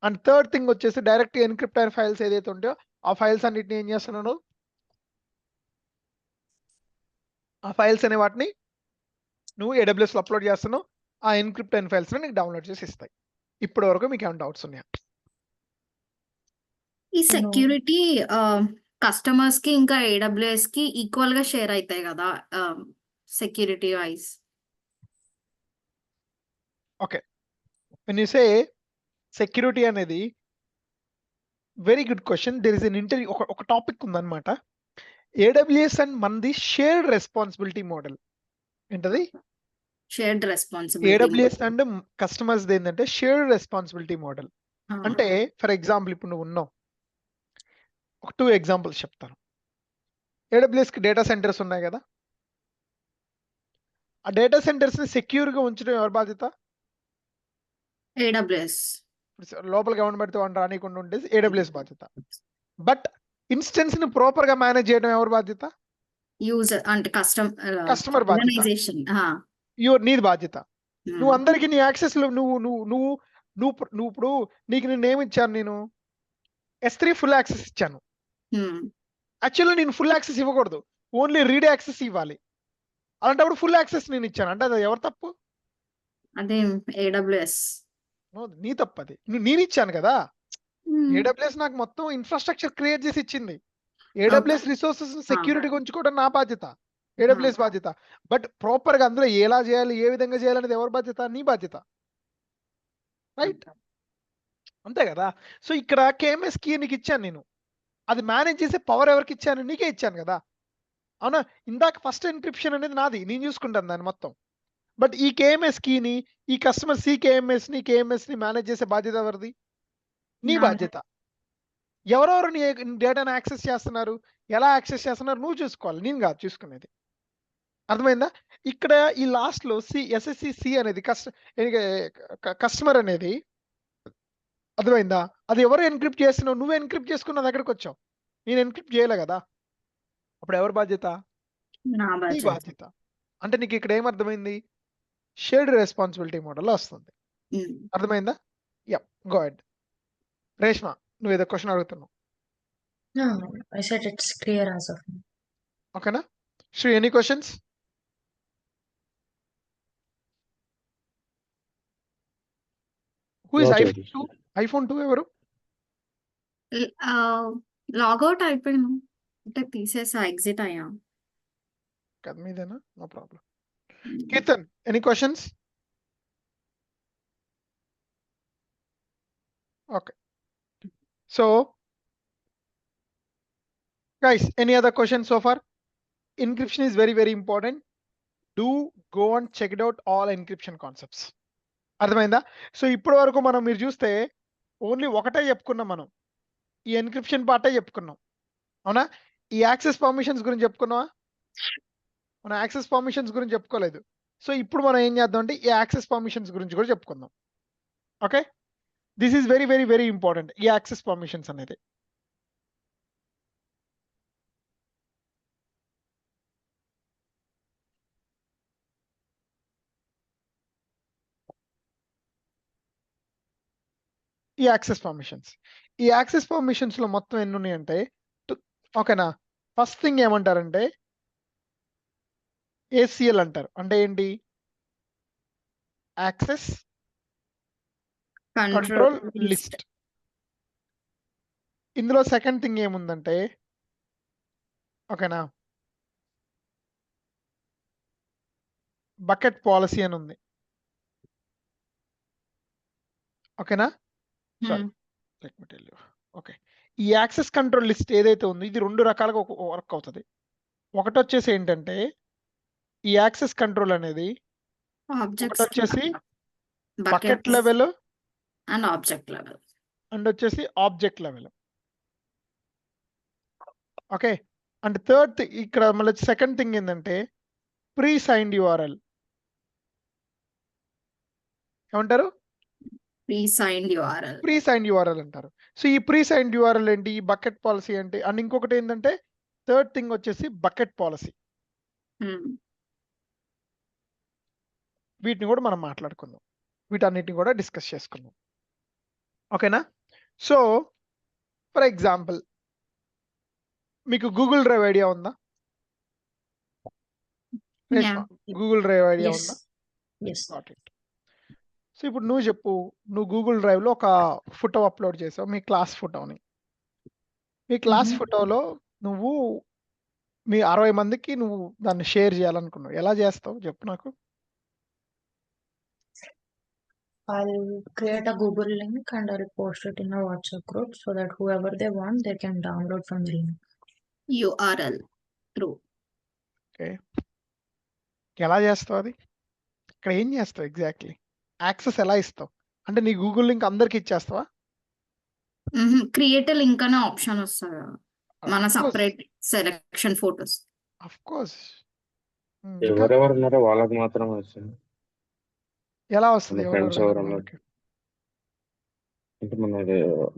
అండ్ థర్డ్ థింగ్ వచ్చేసి డైరెక్ట్ ఎన్క్రిప్ట్ అయిన ఫైల్స్ ఏదైతే ఉంటాయో ఆ ఫైల్స్ అన్నిటిని ఏం చేస్తున్నాను, ఆ ఫైల్స్ అనే వాటిని నువ్వు ఏడబ్ల్యూఎస్ లో అప్లోడ్ చేస్తున్నావు. ఆ ఎన్క్రిప్ట్ అయిన ఫైల్స్ నీకు డౌన్లోడ్ చేసి ఇస్తాయి. ఇప్పటి వరకు మీకు ఏమైనా డౌట్స్ ఉన్నాయా? ఈ సెక్యూరిటీ కస్టమర్స్ కి ఇంకా AWS కి ఈక్వల్ గా షేర్ అవుతాయి కదా security wise. Okay, when you say security అనేది very good question. There is an interview, ఒక టాపిక్ ఉందన్నమాట. ఏడబ్ల్యూఎస్ అండ్ మనది షేర్డ్ రెస్పాన్సిబిలిటీ మోడల్. ఏంటది? Shared responsibility. AWS and customers ఏంటంటే షేర్డ్ రెస్పాన్సిబిలిటీ మోడల్. అంటే ఫర్ ఎగ్జాంపుల్ ఇప్పుడు నువ్వు ఉన్నావు, ఒక 2 ఎగ్జాంపుల్స్ చెప్తాను. ఏడబ్ల్యూఎస్ కి డేటా సెంటర్స్ ఉన్నాయి కదా, ఆ డేటా సెంటర్స్ ని సెక్యూర్ గా ఉంచడం ఎవరి బాధ్యత? AWS. లోపలికి ఎవరిని పడితే వాడిని రానికుండా ఉంటే ఏడబ్ల్యూఎస్ బాధ్యత. బట్ ఇన్స్టెన్స్ ని ప్రాపర్ గా మేనేజ్ చేయడం ఎవరి బాధ్యత? యూజర్ అంటే కస్టమర్ బాధ్యత. ఆర్గనైజేషన్. నీది బాధ్యత. నువ్వు అందరికి నీ యాక్సెస్ నువ్వు ఇప్పుడు నేను ఏమి ఇచ్చాను? నేను S3 ఫుల్ యాక్సెస్ ఇచ్చాను. యాక్చువల్లీ నేను ఫుల్ యాక్సెస్ ఇవ్వకూడదు, ఓన్లీ రీడ్ యాక్సెస్ ఇవ్వాలి. అలాంటప్పుడు ఫుల్ యాక్సెస్ నేను ఇచ్చాను అంటే అది ఎవరు తప్పు? అదే AWS. నీ తప్పు అది. నేను ఇచ్చాను కదా. ఏడబ్ల్యూఎస్ నాకు మొత్తం ఇన్ఫ్రాస్ట్రక్చర్ క్రియేట్ చేసి ఇచ్చింది. ఏడబ్ల్యూఎస్ రిసోర్సెస్ సెక్యూరిటీగా ఉంచుకోవడం నా బాధ్యత, ఏడబ్ల్యూఎస్ బాధ్యత. బట్ ప్రాపర్ గా అందులో ఎలా చేయాలి, ఏ విధంగా చేయాలనేది ఎవరి బాధ్యత? నీ బాధ్యత. రైట్? అంతే కదా. సో ఇక్కడ కేఎంఎస్ కీ నీకు ఇచ్చాను నేను, అది మేనేజ్ చేసే పవర్ ఎవరికి ఇచ్చాను? నీకే ఇచ్చాను కదా. అవునా? ఇందాక ఫస్ట్ ఎన్క్రిప్షన్ అనేది నాది, నేను చూసుకుంటాను దాన్ని మొత్తం. బట్ ఈ కేఎంఎస్ కీని, ఈ కస్టమర్ కేఎంఎస్ ని మేనేజ్ చేసే బాధ్యత ఎవరిది? నీ బాధ్యత. ఎవరెవరు నీ డేటాను యాక్సెస్ చేస్తున్నారు, ఎలా యాక్సెస్ చేస్తున్నారు నువ్వు చూసుకోవాలి, నేను కాదు చూసుకునేది. అర్థమైందా? ఇక్కడ ఈ లాస్ట్ లో ఎస్ఎస్సి అనేది కస్టమర్ అనేది, అర్థమైందా? అది ఎవరు ఎన్క్రిప్ట్ చేస్తున్నావు? నువ్వు ఎన్క్రిప్ట్ చేసుకున్న దగ్గరకు వచ్చావు, నేను ఎన్క్రిప్ట్ చేయలే కదా. అప్పుడు ఎవరి బాధ్యత? నా నీ బాధ్యత. బాధ్యత. అంటే నీకు ఇక్కడ ఏమర్థమైంది? షేర్డ్ రెస్పాన్సిబిలిటీ మోడల్ వస్తుంది. ఉమ్. అర్థమైందా? Yup, go ahead. రేష్మ, నువ్వు ఏదో క్వశ్చన్ అడుగుతున్నావు, No, I said it's clear as of now. ఓకేనా? Sri, any questions? Who is Noted. IPhone 2? IPhone 2 ఎవరు? లాగౌట్ అయిపోయాను, అంటే తీసేసా, ఎగ్జిట్ అయ్యా. కదా మీదేనా? No problem. Keerthan, any questions? Okay. So guys, any other questions so far? Encryption is very, very important. Do go and check it out all encryption concepts. అర్థమైందా? సో ఇప్పటి వరకు మనం మీరు చూస్తే ఓన్లీ ఒకటే చెప్పుకున్నాం మనం, ఈ ఎన్క్రిప్షన్ పార్టే చెప్పుకున్నాం, అవునా? ఈ యాక్సెస్ పర్మిషన్స్ గురించి చెప్పుకున్నావా? మనం యాక్సెస్ పర్మిషన్స్ గురించి చెప్పుకోలేదు. సో ఇప్పుడు మనం ఏం చేద్దాం అంటే ఈ యాక్సెస్ పర్మిషన్స్ గురించి కూడా చెప్పుకుందాం. Okay, this is very, very, very important, ఈ యాక్సెస్ పర్మిషన్స్ అనేది. ఈ యాక్సెస్ పర్మిషన్స్, ఈ యాక్సెస్ పర్మిషన్స్ లో మొత్తం ఎన్ని ఉన్నాయంటే, ఓకేనా, ఫస్ట్ థింగ్ ఏమంటారంటే ఏసీఎల్ అంటారు. అంటే ఏంటి? Access control list. ఇందులో సెకండ్ థింగ్ ఏముందంటే, ఓకేనా, బకెట్ పాలసీ అని ఉంది. ఓకేనా? Sorry, let me tell you. Okay, ఈ యాక్సెస్ కంట్రోల్ లిస్ట్ ఏదైతే ఉందో ఇది రెండు రకాలుగా వర్క్ అవుతుంది. ఒకటి వచ్చేసి ఏంటంటే ఈ యాక్సెస్ కంట్రోల్ అనేది ఒకటి ఆబ్జెక్ట్స్ వచ్చేసి bucket buckets level and object level. And వచ్చేసి object level. Okay, and third ఇక్కడ మళ్ళీ సెకండ్ థింగ్ ఏంటంటే ప్రీ సైన్డ్ యూఆర్ఎల్. ఏమంటారు? Pre signed URL. Pre signed URL అంటారు. సో ఈ ప్రీ సైన్డ్ యూఆర్ఎల్ ఏంటి? ఈ బకెట్ పాలసీ అంటే. అండ్ ఇంకొకటి ఏంటంటే థర్డ్ థింగ్ వచ్చేసి బకెట్ పాలసీ. వీటిని కూడా మనం మాట్లాడుకుందాం, వీటన్నిటిని కూడా డిస్కస్ చేసుకుందాం. ఓకేనా? సో ఫర్ ఎగ్జాంపుల్ మీకు గూగుల్ డ్రైవ్ ఐడియా ఉందా? Google Drive idea Yes. ఉందా? Yes. Got it. సో ఇప్పుడు నువ్వు చెప్పు, నువ్వు గూగుల్ డ్రైవ్ లో ఒక ఫోటో అప్లోడ్ చేసావు, మీ క్లాస్ ఫోటోని. మీ క్లాస్ ఫోటోలో నువ్వు మీ 60 మందికి నువ్వు దాన్ని షేర్ చేయాలనుకున్నావు. ఎలా చేస్తావు చెప్పు నాకు. I'll create a Google link and I'll post it in a WhatsApp group so that whoever they want, they can download from the link. URL through. Okay, ఎలా చేస్తావు అది? ఇక్కడ ఏం చేస్తావు ఎగ్జాక్ట్లీ? యాక్సెస్ ఎలా ఇస్తావు? అంటే నీ గూగుల్ లింక్ అందరికి ఇచ్చేస్తావా? క్రియేట్ లింక్ అనే ఆప్షన్ వస్తుంది, మన separate selection photos. Of course. ఎవరెవరు ఉన్నారో వాళ్ళకి మాత్రమే వస్తుంది. ఎలా వస్తుంది? మన friends ఎవరు ఉన్నారు? అంటే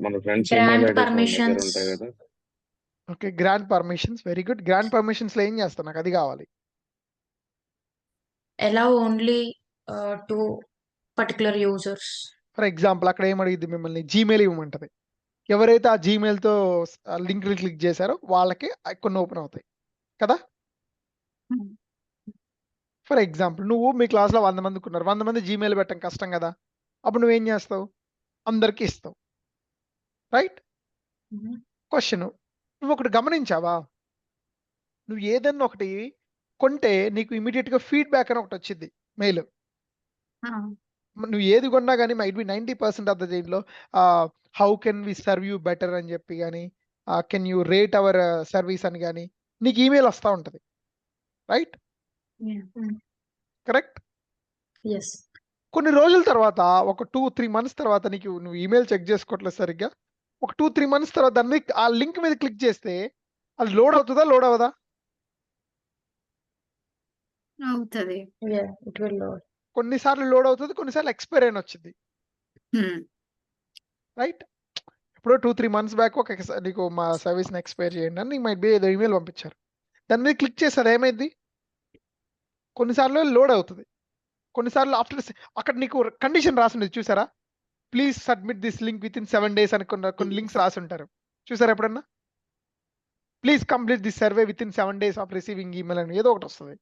మన ఫ్రెండ్స్ Grant ఈమెయిల్ ఐడీస్ మన దగ్గర permissions. ఉంటాయి కదా. Okay, grant permissions, very good. Grant permissions లో ఏం చేస్తావు? నాకు అది కావాలి. Allow only to particular users. For example అక్కడ ఏమడిగింది మిమ్మల్ని? జీమెయిల్ ఇవ్వమంటది. ఎవరైతే ఆ జీమెయిల్తో లింక్ క్లిక్ చేశారో వాళ్ళకి కొన్ని ఓపెన్ అవుతాయి కదా. ఫర్ ఎగ్జాంపుల్ నువ్వు మీ క్లాస్లో 100 మందికి ఉన్నారు, 100 మంది జీమెయిల్ పెట్టడం కష్టం కదా. అప్పుడు నువ్వేం చేస్తావు? అందరికీ ఇస్తావు, రైట్? క్వశ్చన్, నువ్వు ఒకటి గమనించావా? నువ్వు ఏదన్నా ఒకటి కొంటే నీకు ఇమీడియట్గా ఫీడ్బ్యాక్ అని ఒకటి వచ్చింది మెయిల్. నువ్వు ఏది కొన్నా కానీ మైట్ బి 90% ఆఫ్ ద దీంట్లో how can we serve you better అని చెప్పి కానీ, can you rate our service అని కానీ నీకు ఈమెయిల్ వస్తూ ఉంటుంది, రైట్? కరెక్ట్. Yes. కొన్ని రోజుల తర్వాత, ఒక 2-3 months తర్వాత నీకు నువ్వు ఈమెయిల్ చెక్ చేసుకోవట్లేదు సరిగ్గా, ఒక 2-3 months తర్వాత దాని మీద ఆ లింక్ మీద క్లిక్ చేస్తే అది లోడ్ అవుతుందా, లోడ్ అవ్వదా? అవుతుంది. Yeah, it will load. కొన్నిసార్లు లోడ్ అవుతుంది, కొన్నిసార్లు ఎక్స్పైర్ అయిన వచ్చింది, రైట్? ఇప్పుడు 2-3 months బ్యాక్ నీకు మా సర్వీస్ని ఎక్స్పైర్ చేయండి అని నీకు మైట్ బి ఏదో ఈమెయిల్ పంపించారు. దాని మీద క్లిక్ చేసి అది ఏమైంది? కొన్నిసార్లు లోడ్ అవుతుంది, కొన్నిసార్లు ఆఫ్టర్ అక్కడ నీకు కండిషన్ రాసిండేది చూసారా, please submit this link with in 7 days అని కొన్ని లింక్స్ రాసి ఉంటారు చూసారా ఎప్పుడన్నా, please complete this survey with in 7 days of receiving email అని ఏదో ఒకటి వస్తుంది.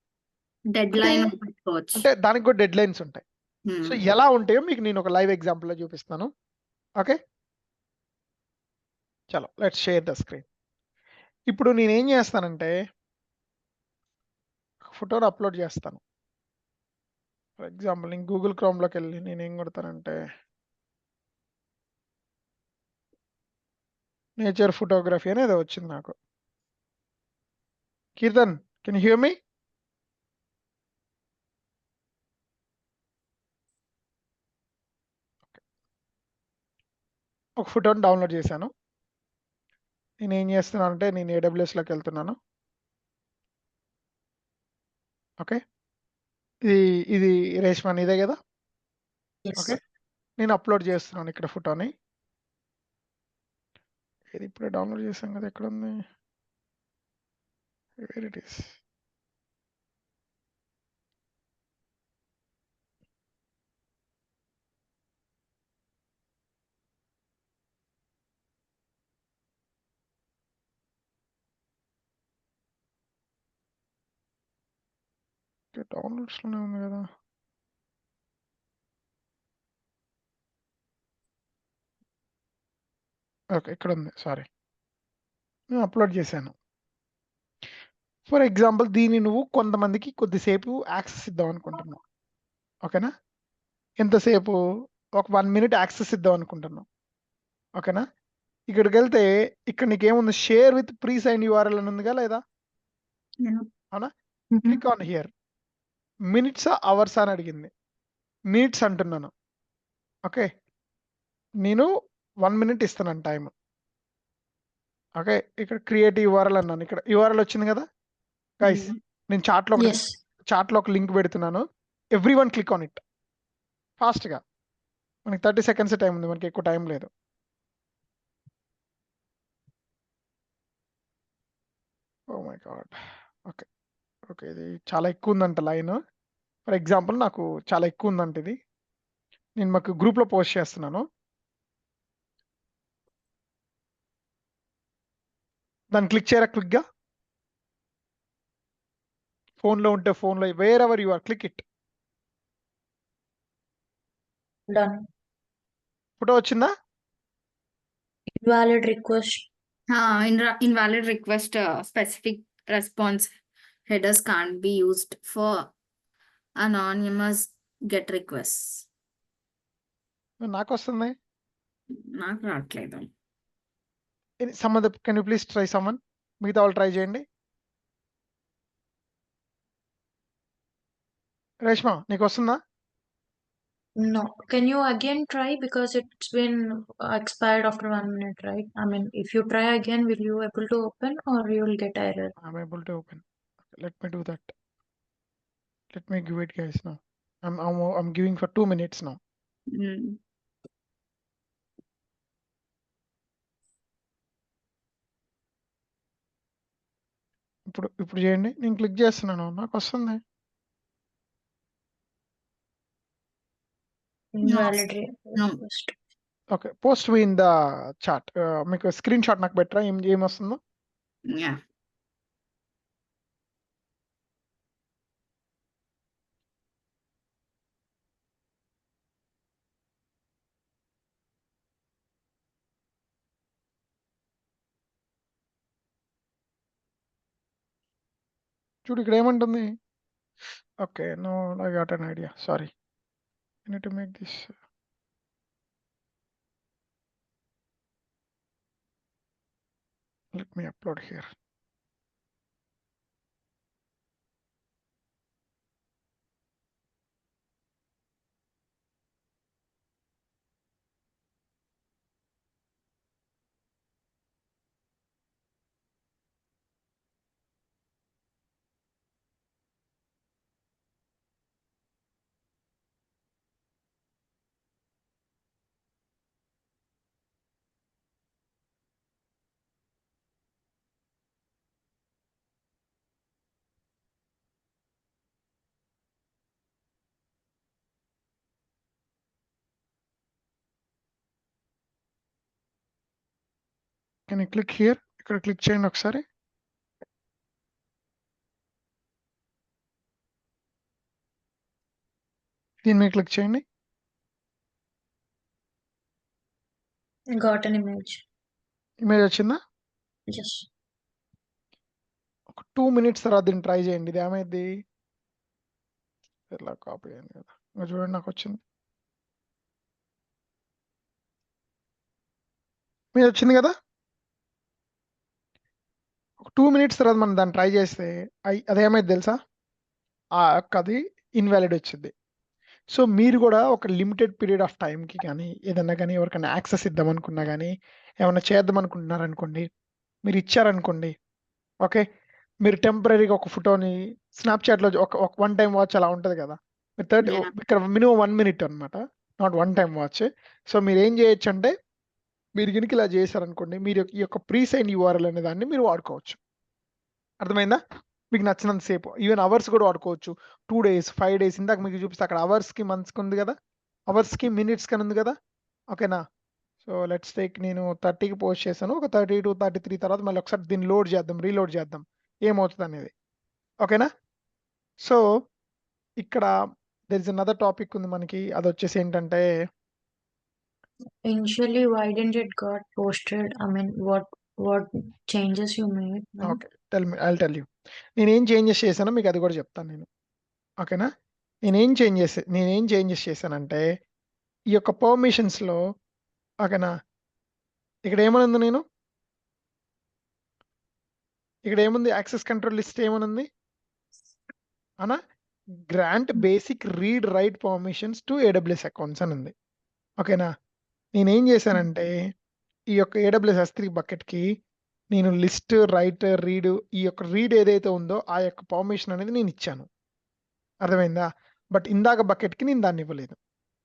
డెడ్ అంటే లైన్ పెట్టుకోవచ్చు. అంటే దానికి కూడా డెడ్ లైన్స్ ఉంటాయి. సో ఎలా ఉంటాయో మీకు నేను ఒక లైవ్ ఎగ్జాంపుల్లో చూపిస్తాను. ఓకే, చలో లెట్స్ షేర్ ద స్క్రీన్. ఇప్పుడు నేను ఏం చేస్తానంటే ఫోటోని అప్లోడ్ చేస్తాను. ఫర్ ఎగ్జాంపుల్ నేను గూగుల్ క్రోమ్లోకి వెళ్ళి నేను ఏం కొడతానంటే నేచర్ ఫోటోగ్రఫీ అనేది వచ్చింది నాకు. కీర్తన్, కెన్ యూ హియర్ మీ? ఒక ఫోటోని డౌన్లోడ్ చేశాను. నేను ఏం చేస్తున్నానంటే నేను ఏడబ్ల్యూఎస్లోకి వెళ్తున్నాను. ఓకే, ఇది ఇది రేష్మా ఇదే కదా. Yes. ఓకే, నేను అప్లోడ్ చేస్తున్నాను ఇక్కడ ఫోటోని. ఇది ఇప్పుడే డౌన్లోడ్ చేశాను కదా, ఎక్కడ ఉంది, వేర్ ఇట్ ఈస్. డౌన్లోడ్స్లోనే ఉంది కదా. ఓకే, ఇక్కడ ఉంది, సారీ, నేను అప్లోడ్ చేశాను. ఫర్ ఎగ్జాంపుల్ దీన్ని నువ్వు కొంతమందికి కొద్దిసేపు యాక్సెస్ ఇద్దాం అనుకుంటున్నావు. ఓకేనా, ఎంతసేపు, ఒక 1 minute యాక్సెస్ ఇద్దాం అనుకుంటున్నావు. ఓకేనా, ఇక్కడికి వెళ్తే ఇక్కడ నీకేముంది, share with pre sign URL అని ఉందిగా లేదా, అవునా? Click on here. Minutes hours అని అడిగింది, మినిట్స్ అంటున్నాను. ఓకే, నేను 1 minute ఇస్తున్నాను టైం. ఓకే, ఇక్కడ క్రియేట్ యూఆర్ఎల్ అన్నాను, ఇక్కడ యూఆర్ఎల్ వచ్చింది కదా గైస్. నేను Yes. చాట్లో ఒక లింక్ పెడుతున్నాను. Every one click on it ఫాస్ట్గా. మనకి 30 seconds టైం ఉంది, మనకి ఎక్కువ టైం లేదు. Oh my God. Okay okay, ఇది చాలా ఎక్కువ ఉందంట లైన్. ఫర్ ఎగ్జాంపుల్ నాకు చాలా ఎక్కువ ఉందంట ఇది, నేను మాకు గ్రూప్లో పోస్ట్ చేస్తున్నాను. దాన్ని క్లిక్ చేయరా క్విక్గా, ఫోన్లో ఉంటే ఫోన్లో, wherever you are click it. Done. Photo వచ్చిందా? Invalid request. Invalid request, specific response headers can't be used for anonymous get requests. నాకు వస్తుంది. నాకు రావట్లేదు. Someone, can you please try someone, మిగతా వాళ్ళు ట్రై చేయండి. రేష్మా నీకు వస్తుందా? No. Can you again try, because it's been expired after 1 minute, right? I mean, if you try again, will you able to open or you will get error? I'm able to open. Let me do that. Let me give it guys now. I'm giving for 2 minutes now. Mm. ఇప్పుడు చేయండి, నేను క్లిక్ చేస్తున్నాను, నాకు వస్తుంది. Invalid No. request. Okay, post me in the chat. మీకు స్క్రీన్ షాట్ నాకు పెట్టరా ఏం వస్తుందో. Yeah. చూడు ఇక్కడ ఏమంటుంది. ఓకే, no I got an idea, sorry, I need to make this. Let me upload here. Can you click here? ఇక్కడ క్లిక్ చేయండి ఒకసారి. దీని మీద క్లిక్ చేయండి. Got an image. ఇమేజ్ వచ్చిందా? Yes. ఒక 2 మినిట్స్ తర్వాత దీన్ని ట్రై చేయండి. ఇది ఏమైంది? ఇలా కాపీ అయింది కదా. ఇంకా చూడండి నాకు వచ్చింది. మీద వచ్చింది కదా. ఒక 2 మినిట్స్ తర్వాత మనం దాన్ని ట్రై చేస్తే అదేమైంది తెలుసా? అది ఇన్వాలిడ్ వచ్చింది. సో మీరు కూడా ఒక లిమిటెడ్ పీరియడ్ ఆఫ్ టైంకి కానీ ఏదన్నా కానీ ఎవరికైనా యాక్సెస్ ఇద్దాం అనుకున్నా కానీ ఏమన్నా చేద్దాం అనుకుంటున్నారనుకోండి, మీరు ఇచ్చారనుకోండి, ఓకే, మీరు టెంపరీగా ఒక ఫోటోని స్నాప్చాట్లో ఒక 1 టైం వాచ్ అలా ఉంటుంది కదా, మీరు 30 Yeah. ఇక్కడ మినిమం 1 మినిట్ అనమాట, నాట్ 1 టైం వాచ్. సో మీరు ఏం చేయొచ్చు అంటే మీరు కనుక ఇలా చేశారనుకోండి, మీరు ఈ యొక్క ప్రీసైన్ యూఆర్ఎల్ అనే దాన్ని మీరు వాడుకోవచ్చు. అర్థమైందా? మీకు నచ్చినంత సేపు ఈవెన్ అవర్స్ కూడా వాడుకోవచ్చు. 2 days 5 days ఇందాక మీకు చూపిస్తే అక్కడ అవర్స్కి మంత్స్కి ఉంది కదా, అవర్స్కి మినిట్స్కి అని ఉంది కదా. ఓకేనా? సో లెట్స్ టేక్ నేను 30కి పోస్ట్ చేశాను. ఒక 30 to 33 తర్వాత మళ్ళీ ఒకసారి దీన్ని లోడ్ చేద్దాం, రీలోడ్ చేద్దాం ఏమవుతుంది అనేది. ఓకేనా? సో ఇక్కడ దెర్ ఇస్ అనదర్ టాపిక్ ఉంది మనకి, అది వచ్చేసి ఏంటంటే Initially, why didn't it got posted? I mean, what changes you made? No? Okay, I'll tell you. నేనేం చేంజెస్ చేశానో మీకు అది కూడా చెప్తాను నేను. ఓకేనా? నేనేం చేంజెస్ చేశానంటే ఈ యొక్క పర్మిషన్స్లో, ఓకేనా, ఇక్కడ ఏమనుంది నేను, ఇక్కడ ఏముంది యాక్సెస్ కంట్రోల్ లిస్ట్ ఏమనుంది అనా, grant basic read write permissions to AWS accounts అని ఉంది. ఓకేనా? నేనేం చేశానంటే ఈ యొక్క AWS S3 బకెట్కి నేను లిస్ట్ రైట్ రీడ్, ఈ యొక్క రీడ్ ఏదైతే ఉందో ఆ యొక్క పర్మిషన్ అనేది నేను ఇచ్చాను. అర్థమైందా? బట్ ఇందాక బకెట్కి నేను దాన్ని ఇవ్వలేదు.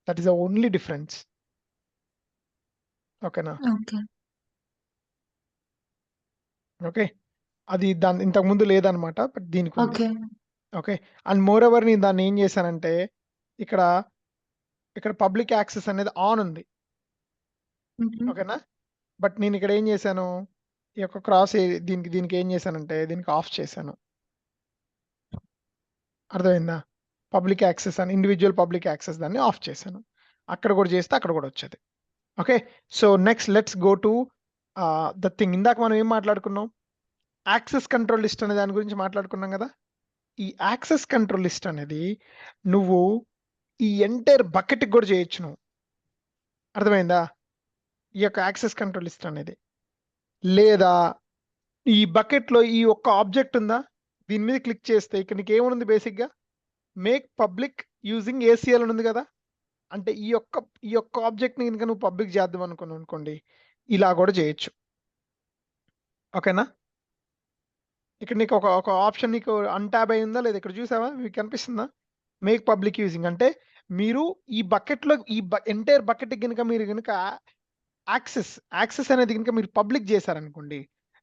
That is the only difference. ఓకేనా? Okay. ఓకే, అది దాని ఇంతకు ముందు లేదనమాట, బట్ దీనికి ఉంది. Okay. Okay, and more over నేను దాన్ని ఏం చేశానంటే ఇక్కడ పబ్లిక్ యాక్సెస్ అనేది ఆన్ ఉంది. Mhm. ఓకేనా? బట్ నేను ఇక్కడ ఏం చేశాను, ఈ యొక్క దీనికి ఏం చేశానంటే దీనికి ఆఫ్ చేశాను. అర్థమైందా? పబ్లిక్ యాక్సెస్ అని ఇండివిజువల్ పబ్లిక్ యాక్సెస్ దాన్ని ఆఫ్ చేశాను. అక్కడ కూడా చేస్తే అక్కడ కూడా వచ్చేది. Okay, so next let's go to the thing. ఇందాక మనం ఏం మాట్లాడుకున్నాం, యాక్సెస్ కంట్రోల్ లిస్ట్ అనే దాని గురించి మాట్లాడుకున్నాం కదా. ఈ యాక్సెస్ కంట్రోల్ లిస్ట్ అనేది నువ్వు ఈ ఎంటైర్ బకెట్కి కూడా చేయొచ్చు నువ్వు. అర్థమైందా? ఈ యొక్క యాక్సెస్ కంట్రోల్ లిస్ట్ అనేది, లేదా ఈ బకెట్లో ఈ ఒక్క ఆబ్జెక్ట్ ఉందా, దీని మీద క్లిక్ చేస్తే ఇక్కడ నీకు ఏముంది, బేసిక్గా మేక్ పబ్లిక్ యూజింగ్ ACL అని ఉంది కదా. అంటే ఈ యొక్క ఆబ్జెక్ట్ని కనుక నువ్వు పబ్లిక్ చేద్దాం అనుకోండి, ఇలా కూడా చేయొచ్చు. ఓకేనా? ఇక్కడ నీకు ఒక ఆప్షన్ నీకు అన్టాబ్ అయి ఉందా లేదా, ఇక్కడ చూసావా, మీకు కనిపిస్తుందా, మేక్ పబ్లిక్ యూజింగ్. అంటే మీరు ఈ బకెట్లో ఎంటైర్ బకెట్ కనుక మీరు కనుక యాక్సెస్ అనేది కనుక మీరు పబ్లిక్ చేశారనుకోండి,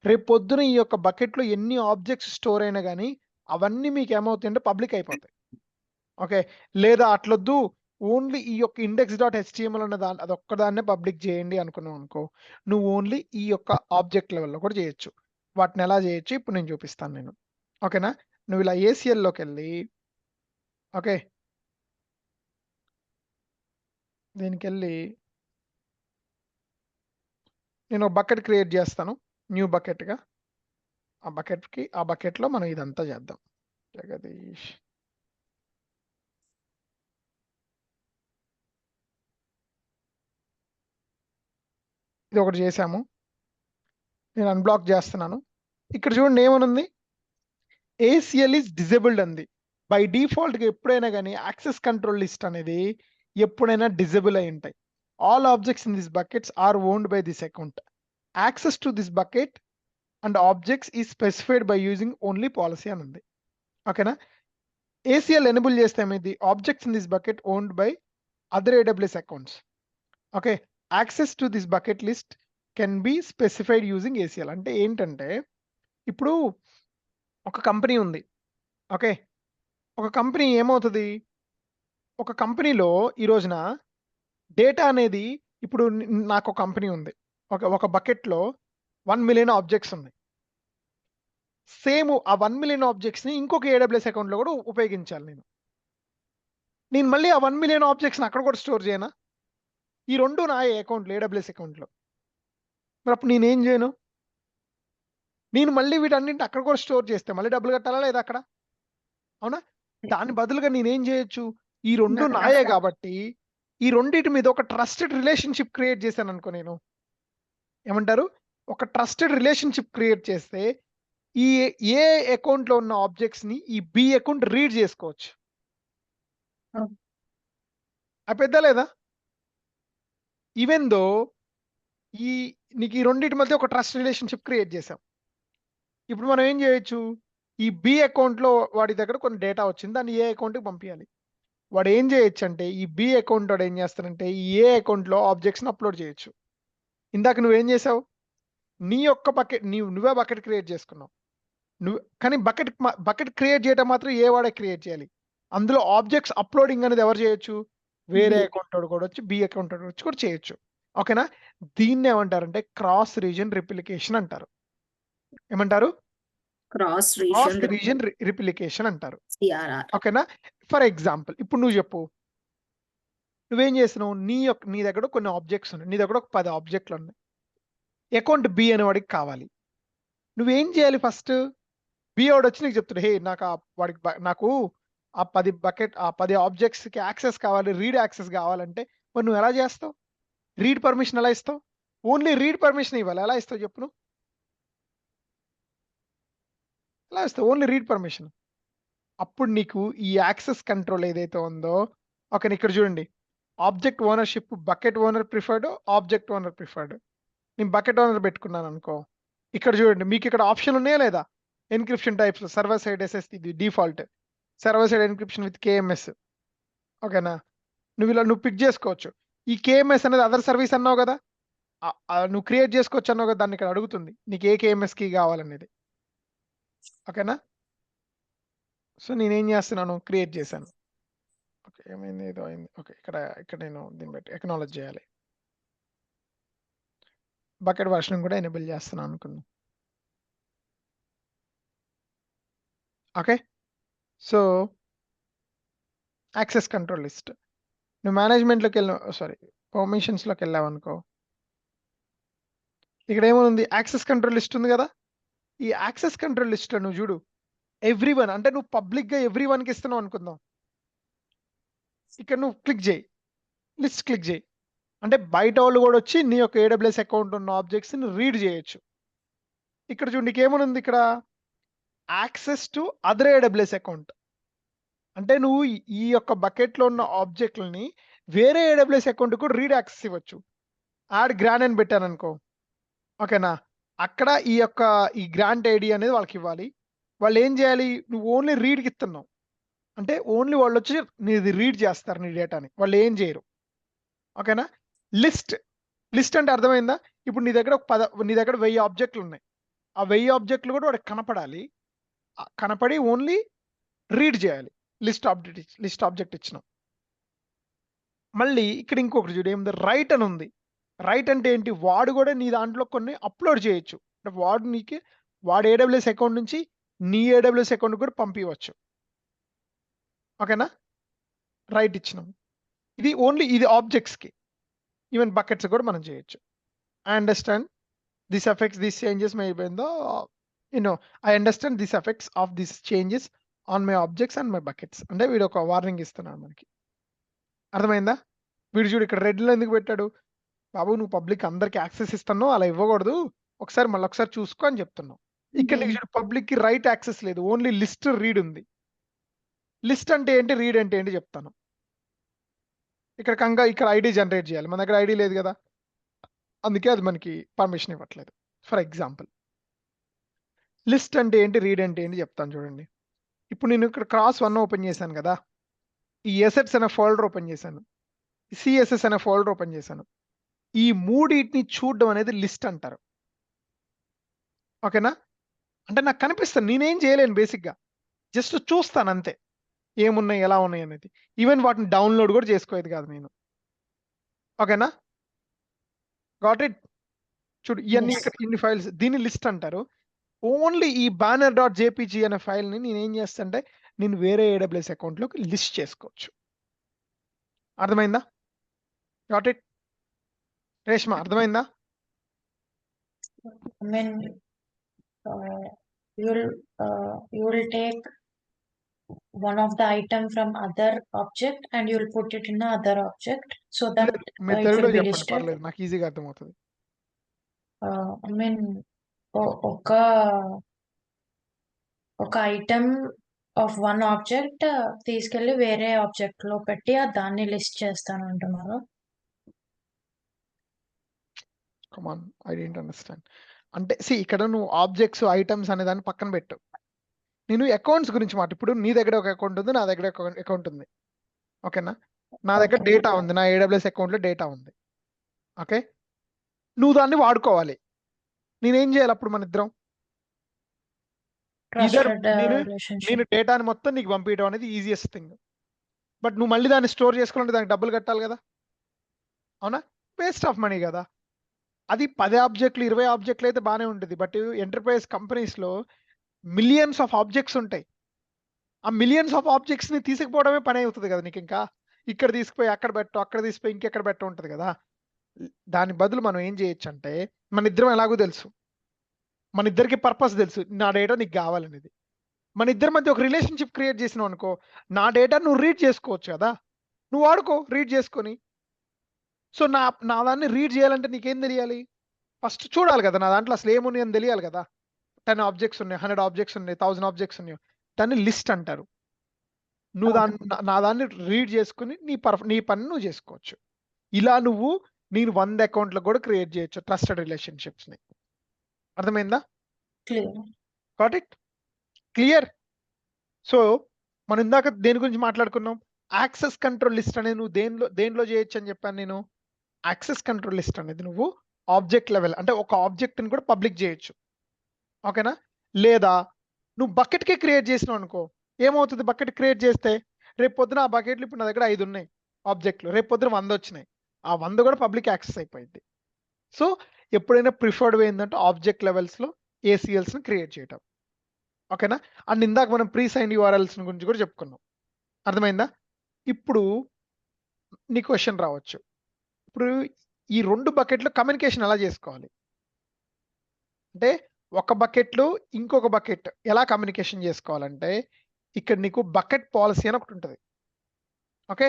రేపు పొద్దున ఈ యొక్క బకెట్లో ఎన్ని ఆబ్జెక్ట్స్ స్టోర్ అయినా కానీ అవన్నీ మీకు ఏమవుతాయంటే పబ్లిక్ అయిపోతాయి. ఓకే, లేదా అట్లొద్దు, ఓన్లీ ఈ యొక్క index.html అన్న అది ఒక్కదాన్నే పబ్లిక్ చేయండి అనుకున్నావు అనుకో, నువ్వు ఓన్లీ ఈ యొక్క ఆబ్జెక్ట్ లెవెల్లో కూడా చేయొచ్చు. వాటిని ఎలా చేయొచ్చు ఇప్పుడు నేను చూపిస్తాను నేను. ఓకేనా? నువ్వు ఇలా ACLలోకి వెళ్ళి, ఓకే, దీనికి వెళ్ళి నేను ఒక బకెట్ క్రియేట్ చేస్తాను, న్యూ బకెట్గా. ఆ బకెట్లో మనం ఇదంతా చేద్దాం. జగదీష్, ఇది ఒకటి చేసాము. నేను అన్బ్లాక్ చేస్తున్నాను. ఇక్కడ చూడండి ఏమనుంది, ACL ఈజ్ డిజేబుల్డ్ అంది. బై డిఫాల్ట్గా ఎప్పుడైనా కానీ యాక్సెస్ కంట్రోల్ లిస్ట్ అనేది ఎప్పుడైనా డిజేబుల్ అయి ఉంటాయి. All objects in this buckets are owned by this account. Access to this bucket and objects ఈ specified by using only policy అని ఉంది. ఓకేనా? ACL ఎనేబుల్ చేస్తే ఏమైంది, objects in this bucket owned by other AWS accounts. Okay, access to this bucket list can be specified using ACL. అంటే ఏంటంటే ఇప్పుడు ఒక కంపెనీ ఉంది. ఓకే, ఒక కంపెనీ ఏమవుతుంది, ఒక కంపెనీలో ఈ రోజున డేటా అనేది ఇప్పుడు నాకు ఒక కంపెనీ ఉంది. ఒక బకెట్లో 1 మిలియన్ ఆబ్జెక్ట్స్ ఉన్నాయి. సేమ్ ఆ 1 మిలియన్ ఆబ్జెక్ట్స్ని ఇంకొక AWS అకౌంట్లో కూడా ఉపయోగించాలి నేను మళ్ళీ ఆ 1 మిలియన్ ఆబ్జెక్ట్స్ని అక్కడ కూడా స్టోర్ చేయనా? ఈ రెండు నా అకౌంట్లో AWS అకౌంట్లో. మరి అప్పుడు నేనేం చేయను? నేను మళ్ళీ వీటన్నింటి అక్కడ కూడా స్టోర్ చేస్తే మళ్ళీ డబ్బులు కట్టాలా లేదా అక్కడ? అవునా? దాని బదులుగా నేనేం చేయొచ్చు? ఈ రెండు నాయే కాబట్టి ఈ రెండిటి మీద ఒక ట్రస్టెడ్ రిలేషన్షిప్ క్రియేట్ చేశాను అనుకో నేను. ఏమంటారు? ఒక ట్రస్టెడ్ రిలేషన్షిప్ క్రియేట్ చేస్తే ఈ ఏ అకౌంట్లో ఉన్న ఆబ్జెక్ట్స్ని ఈ బి అకౌంట్ రీడ్ చేసుకోవచ్చు. పెద్ద లేదా? ఈవెన్ దో ఈ నీకు ఈ రెండింటి మధ్య ఒక ట్రస్ట్ రిలేషన్షిప్ క్రియేట్ చేసాం. ఇప్పుడు మనం ఏం చేయొచ్చు? ఈ బి అకౌంట్లో వాడి దగ్గర కొన్ని డేటా వచ్చింది, దాన్ని ఏ అకౌంట్కి పంపించాలి. వాడు ఏం చేయొచ్చు అంటే ఈ బి అకౌంట్ వాడు ఏం చేస్తాడంటే ఈ ఏ అకౌంట్లో ఆబ్జెక్ట్స్ని అప్లోడ్ చేయొచ్చు. ఇందాక నువ్వేం చేసావు? నీ యొక్క బకెట్ నువ్వే బకెట్ క్రియేట్ చేసుకున్నావు. కానీ బకెట్ క్రియేట్ చేయడం మాత్రం ఏ వాడే క్రియేట్ చేయాలి. అందులో ఆబ్జెక్ట్స్ అప్లోడింగ్ అనేది ఎవరు చేయొచ్చు? వేరే అకౌంట్ వాడు కూడా వచ్చి బి అకౌంట్ వాడు వచ్చి కూడా చేయొచ్చు. ఓకేనా? దీన్ని ఏమంటారంటే క్రాస్ రీజన్ రిప్లికేషన్ అంటారు. ఏమంటారు? క్రాస్ రీజన్ రిప్లికేషన్ అంటారు. CRR. ఓకేనా? ఫర్ ఎగ్జాంపుల్ ఇప్పుడు నువ్వు చెప్పు, నువ్వేం చేస్తున్నావు? నీ దగ్గర కొన్ని ఆబ్జెక్ట్స్ ఉన్నాయి. నీ దగ్గర ఒక 10 ఆబ్జెక్ట్లు ఉన్నాయి. అకౌంట్ బి అనే వాడికి కావాలి. నువ్వేం చేయాలి? ఫస్ట్ బి వాడు వచ్చి నీకు చెప్తాడు, హే నాకు ఆ 10 ఆబ్జెక్ట్స్కి యాక్సెస్ కావాలి, రీడ్ యాక్సెస్ కావాలంటే మరి నువ్వు ఎలా చేస్తావు? రీడ్ పర్మిషన్ ఎలా ఇస్తావు? ఓన్లీ రీడ్ పర్మిషన్ ఇవ్వాలి. ఎలా ఇస్తావు చెప్పు నువ్వు? ఎలా ఇస్తావు? Only read permission. అప్పుడు నీకు ఈ యాక్సెస్ కంట్రోల్ ఏదైతే ఉందో, ఓకే ఇక్కడ చూడండి, object ownership bucket owner preferred, object owner preferred. నేను బకెట్ ఓనర్ పెట్టుకున్నాను అనుకో, ఇక్కడ చూడండి మీకు ఇక్కడ ఆప్షన్ ఉన్నాయా లేదా? Encryption types server side SSD ఇది default, server side encryption with KMS. ఓకేనా? నువ్వు పిక్ చేసుకోవచ్చు. ఈ KMS అనేది అదర్ సర్వీస్ అన్నావు కదా, నువ్వు క్రియేట్ చేసుకోవచ్చు అన్నావు కదా, దాన్ని ఇక్కడ అడుగుతుంది నీకు ఏ KMS కీ కావాలనేది. ఓకేనా? సో నేనేం చేస్తున్నాను? క్రియేట్ చేశాను. ఓకే ఏమైంది? ఏదో అయింది. ఓకే ఇక్కడ నేను దీన్ని బట్టి ఎక్నాలజ్ చేయాలి. బకెట్ వర్షన్ కూడా ఎనేబుల్ చేస్తున్నాను అనుకుందాం. Okay, so access control list నువ్వు మేనేజ్మెంట్లోకి పర్మిషన్స్లోకి వెళ్ళావు అనుకో, ఇక్కడ ఏముంది? యాక్సెస్ కంట్రోల్ లిస్ట్ ఉంది కదా. ఈ యాక్సెస్ కంట్రోల్ లిస్ట్లో నువ్వు చూడు, ఎవ్రీవన్ అంటే నువ్వు పబ్లిక్గా ఎవ్రీవన్కి ఇస్తున్నావు అనుకుందాం. ఇక్కడ నువ్వు క్లిక్ చేయి, లిస్ట్ క్లిక్ చేయి, అంటే బయట వాళ్ళు కూడా వచ్చి నీ యొక్క AWS అకౌంట్ ఉన్న ఆబ్జెక్ట్స్ని రీడ్ చేయొచ్చు. ఇక్కడ చూడు నీకు ఏమనుంది? ఇక్కడ access to other AWS account, అంటే నువ్వు ఈ యొక్క బకెట్లో ఉన్న ఆబ్జెక్ట్లని వేరే AWS అకౌంట్ కూడా రీడ్ యాక్సెస్ ఇవ్వచ్చు. యాడ్ గ్రాంట్ అని పెట్టాను అనుకో, ఓకేనా? అక్కడ ఈ గ్రాంట్ ఐడి అనేది వాళ్ళకి ఇవ్వాలి. వాళ్ళు ఏం చేయాలి? నువ్వు ఓన్లీ రీడ్కి ఇస్తున్నావు అంటే ఓన్లీ వాళ్ళు వచ్చి నీది రీడ్ చేస్తారు నీ డేటాని, వాళ్ళు ఏం చేయరు. ఓకేనా? లిస్ట్ అంటే అర్థమైందా? ఇప్పుడు నీ దగ్గర 1000 ఆబ్జెక్టులు ఉన్నాయి. ఆ 1000 ఆబ్జెక్టులు కూడా వాడికి కనపడాలి, కనపడి ఓన్లీ రీడ్ చేయాలి. లిస్ట్ ఆబ్జెక్ట్ ఇచ్చినాం. మళ్ళీ ఇక్కడ ఇంకొకటి చూడు, ఏముంది? రైట్ అని ఉంది. రైట్ అంటే ఏంటి? వాడు కూడా నీ దాంట్లో కొన్ని అప్లోడ్ చేయొచ్చు. అంటే వాడు AWS అకౌంట్ నుంచి నీ AWS అకౌంట్ కూడా పంపించవచ్చు. ఓకేనా? రైట్ ఇచ్చినాం. ఇది ఆబ్జెక్ట్స్కి, ఈవెన్ బకెట్స్ కూడా మనం చేయొచ్చు. I understand this effects this changes my I understand this effects of this changes on my objects and my buckets. అంటే వీడు ఒక వార్నింగ్ ఇస్తున్నాడు మనకి. అర్థమైందా? వీడు చూడు ఇక్కడ రెడ్లో ఎందుకు పెట్టాడు? బాబు నువ్వు పబ్లిక్ అందరికి యాక్సెస్ ఇస్తున్నావు, అలా ఇవ్వకూడదు, ఒకసారి చూసుకో అని చెప్తున్నావు. ఇక్కడ నీకు చూడు పబ్లిక్కి రైట్ యాక్సెస్ లేదు, ఓన్లీ లిస్ట్ రీడ్ ఉంది. లిస్ట్ అంటే ఏంటి, రీడ్ అంటే ఏంటి చెప్తాను. ఇక్కడ ఐడి జనరేట్ చేయాలి, మన దగ్గర ఐడి లేదు కదా, అందుకే అది మనకి పర్మిషన్ ఇవ్వట్లేదు. ఫర్ ఎగ్జాంపుల్ లిస్ట్ అంటే ఏంటి, రీడ్ అంటే ఏంటి చెప్తాను చూడండి. ఇప్పుడు నేను ఇక్కడ Cross1 ఓపెన్ చేశాను కదా, ఈ ఎసెట్స్ అనే ఫోల్డర్ ఓపెన్ చేశాను, CSS అనే ఫోల్డర్ ఓపెన్ చేశాను. ఈ మూడింటిని చూడడం అనేది లిస్ట్ అంటారు. ఓకేనా? అంటే నాకు కనిపిస్తుంది, నేనేం చేయలేను, బేసిక్గా జస్ట్ చూస్తాను అంతే, ఏమున్నాయి ఎలా ఉన్నాయి అనేది. ఈవెన్ వాటిని డౌన్లోడ్ కూడా చేసుకోలేదు కాదు నేను. ఓకేనా? Got it? చూడు ఇవన్నీ Yes. ఇక్కడ ఇన్ని ఫైల్స్ దీన్ని లిస్ట్ అంటారు. ఓన్లీ ఈ బ్యానర్ డాట్ జేపీజీ అనే ఫైల్ ని నేను ఏం చేస్తానంటే నేను వేరే ఏడబ్ల్యూఎస్ అకౌంట్ లోకి లిస్ట్ చేసుకోవచ్చు. అర్థమైందా? Got it? రేష్మ అర్థమైందా? I mean, uh, you'll take one of the item from other object and you'll put it in the other object so that మీరు it తెలుగులో will be చెప్పండి, listed. పర్లేదు, నాకు ఈజీగా అర్థమవుతుంది. I mean, ఒక ఐటమ్ ఆఫ్ వన్ ఆబ్జెక్ట్ తీసుకెళ్లి వేరే ఆబ్జెక్ట్ లో పెట్టి దాన్ని లిస్ట్ చేస్తాను అంటున్నారు. కమాన్, ఐ డోంట్ అండర్స్టాండ్. అంటే ఇక్కడ నువ్వు ఆబ్జెక్ట్స్ ఐటమ్స్ అనే దాన్ని పక్కన పెట్టు. నేను అకౌంట్స్ గురించి మాట. ఇప్పుడు నీ దగ్గర ఒక అకౌంట్ ఉంది, నా దగ్గర ఒక అకౌంట్ ఉంది, ఓకేనా? నా దగ్గర Okay. డేటా ఉంది, నా ఏడబ్ల్యూఎస్ అకౌంట్ లో డేటా ఉంది, ఓకే? నువ్వు దాన్ని వాడుకోవాలి. నేనేం చేయాలి అప్పుడు? మన ఇద్దరం Trusted నేను relationship. డేటాని మొత్తం నీకు పంపించడం అనేది ఈజియెస్ట్ థింగ్. బట్ నువ్వు మళ్ళీ దాన్ని స్టోర్ చేసుకోవాలంటే దానికి డబ్బులు కట్టాలి కదా, అవునా? వేస్ట్ ఆఫ్ మనీ కదా. అది 10 ఆబ్జెక్టులు 20 ఆబ్జెక్టులు అయితే బాగానే ఉంటుంది. బట్ ఎంటర్ప్రైజ్ కంపెనీస్ లో మిలియన్స్ ఆఫ్ ఆబ్జెక్ట్స్ ఉంటాయి. ఆ మిలియన్స్ ఆఫ్ ఆబ్జెక్ట్స్ ని తీసుకుపోవడమే పని అవుతుంది కదా నీకు. ఇంకా ఇక్కడ తీసుకుపోయి అక్కడ పెట్టు, అక్కడ తీసుకుపోయి ఇంకెక్కడ పెట్టు ఉంటుంది కదా. దాని బదులు మనం ఏం చేయొచ్చు అంటే, మన ఇద్దరం ఎలాగో తెలుసు, మన ఇద్దరికి పర్పస్ తెలుసు, నా డేటా నీకు కావాలనేది. మన ఇద్దరి మధ్య ఒక రిలేషన్షిప్ క్రియేట్ చేసినావు అనుకో, నా డేటా నువ్వు రీడ్ చేసుకోవచ్చు కదా, నువ్వు వాడుకో రీడ్ చేసుకొని. సో నా దాన్ని రీడ్ చేయాలంటే నీకేం తెలియాలి? ఫస్ట్ చూడాలి కదా నా దాంట్లో అసలు ఏమున్నాయి అని తెలియాలి కదా. 10 ఆబ్జెక్ట్స్ ఉన్నాయి, 100 ఆబ్జెక్ట్స్ ఉన్నాయి, 1000 ఆబ్జెక్ట్స్ ఉన్నాయి, దాన్ని లిస్ట్ అంటారు. నువ్వు నా దాన్ని రీడ్ చేసుకుని నీ పని నువ్వు చేసుకోవచ్చు. ఇలా నేను 100 అకౌంట్లకు కూడా క్రియేట్ చేయొచ్చు ట్రస్టెడ్ రిలేషన్షిప్స్ ని. అర్థమైందా? Clear. Got it? Clear? So మనం ఇందాక దేని గురించి మాట్లాడుకున్నాం? యాక్సెస్ కంట్రోల్ లిస్ట్ అనేది నువ్వు దేనిలో చేయొచ్చు అని చెప్పాను నేను. యాక్సెస్ కంట్రోల్ లిస్ట్ అనేది నువ్వు ఆబ్జెక్ట్ లెవెల్, అంటే ఒక ఆబ్జెక్ట్ ని కూడా పబ్లిక్ చేయొచ్చు, ఓకేనా? లేదా నువ్వు బకెట్ కి క్రియేట్ చేసినావు అనుకో, ఏమవుతుంది? బకెట్ క్రియేట్ చేస్తే రేపు పొద్దున ఆ బకెట్లు ఇప్పుడు నా దగ్గర 5 ఉన్నాయి ఆబ్జెక్టులు, రేపు పొద్దున 100 వచ్చినాయి, ఆ 100 కూడా పబ్లిక్ యాక్సెస్ అయిపోయింది. సో ఎప్పుడైనా ప్రిఫర్డ్ వే ఏంటంటే ఆబ్జెక్ట్ లెవెల్స్ లో ఏసీఎల్స్ ని క్రియేట్ చేయటం, ఓకేనా? అండ్ ఇందాక మనం ప్రీ సైన్ యూఆర్ఎల్స్ గురించి కూడా చెప్పుకున్నాం. అర్థమైందా? ఇప్పుడు నీ క్వశ్చన్ రావచ్చు, ఇప్పుడు ఈ 2 బకెట్లు కమ్యూనికేషన్ ఎలా చేసుకోవాలి అంటే, ఒక బకెట్లో ఇంకొక బకెట్ ఎలా కమ్యూనికేషన్ చేసుకోవాలంటే, ఇక్కడ నీకు బకెట్ పాలసీ అని ఒకటి ఉంటుంది, ఓకే?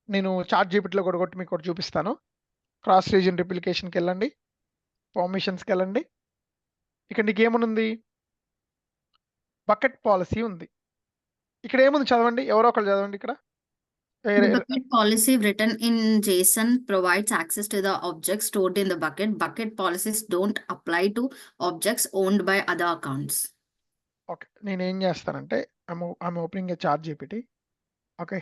నేను చాట్ జీపీటీలో కూడా కొట్టి మీకు ఒకటి చూపిస్తాను. క్రాస్ రీజన్ రిప్లికేషన్కి వెళ్ళండి, పర్మిషన్స్కి వెళ్ళండి. ఇక్కడ నీకు ఏమనుంది? బకెట్ పాలసీ ఉంది. ఇక్కడ ఏముంది చదవండి, ఎవరో ఒకళ్ళు చదవండి. ఇక్కడ The bucket policy written in JSON provides access to the objects stored in the bucket. Bucket policies don't apply to objects owned by other accounts. Okay, నేను ఏం చేస్తానంటే I'm opening a ChatGPT, okay?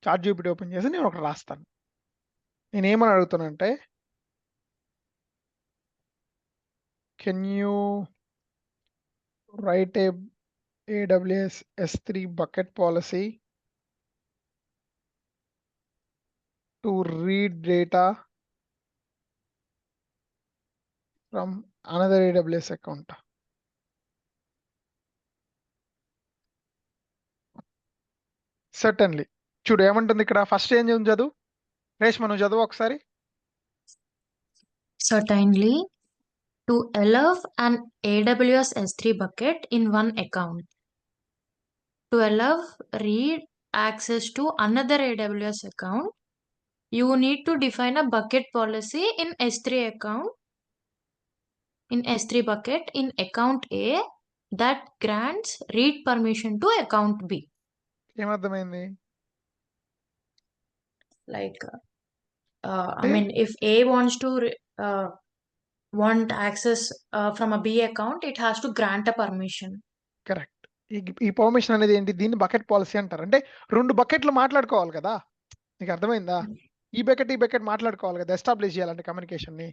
ChatGPT open చేసి నేను ఒకటి రాస్తాను. నేను ఏమని అడుగుతానంటే, can you write a AWS S3 bucket policy to read data from another AWS account. Certainly. చూడు ఏమంటుంది ఇక్కడ, ఫస్ట్ ఏం చదువు రేష్మ, నువ్వు చదువు ఒకసారి. Certainly, to allow an AWS S3 bucket in one account. To allow read access to another AWS account, you need to define a bucket policy in S3 account, in S3 bucket in account A that grants read permission to account B. ఏమర్థమైంది? Like, I mean, if A wants to want access from a B account, it has to grant a permission. Correct. ఈ పర్మిషన్ అనేది ఏంటి? దీన్ని బకెట్ పాలసీ అంటారు. అంటే 2 బకెట్లు మాట్లాడుకోవాలి కదా, నీకు అర్థమైందా? ఈ బకెట్ మాట్లాడుకోవాలి కదా, ఎస్టాబ్లిష్ చేయాలంటే కమ్యూనికేషన్ ని.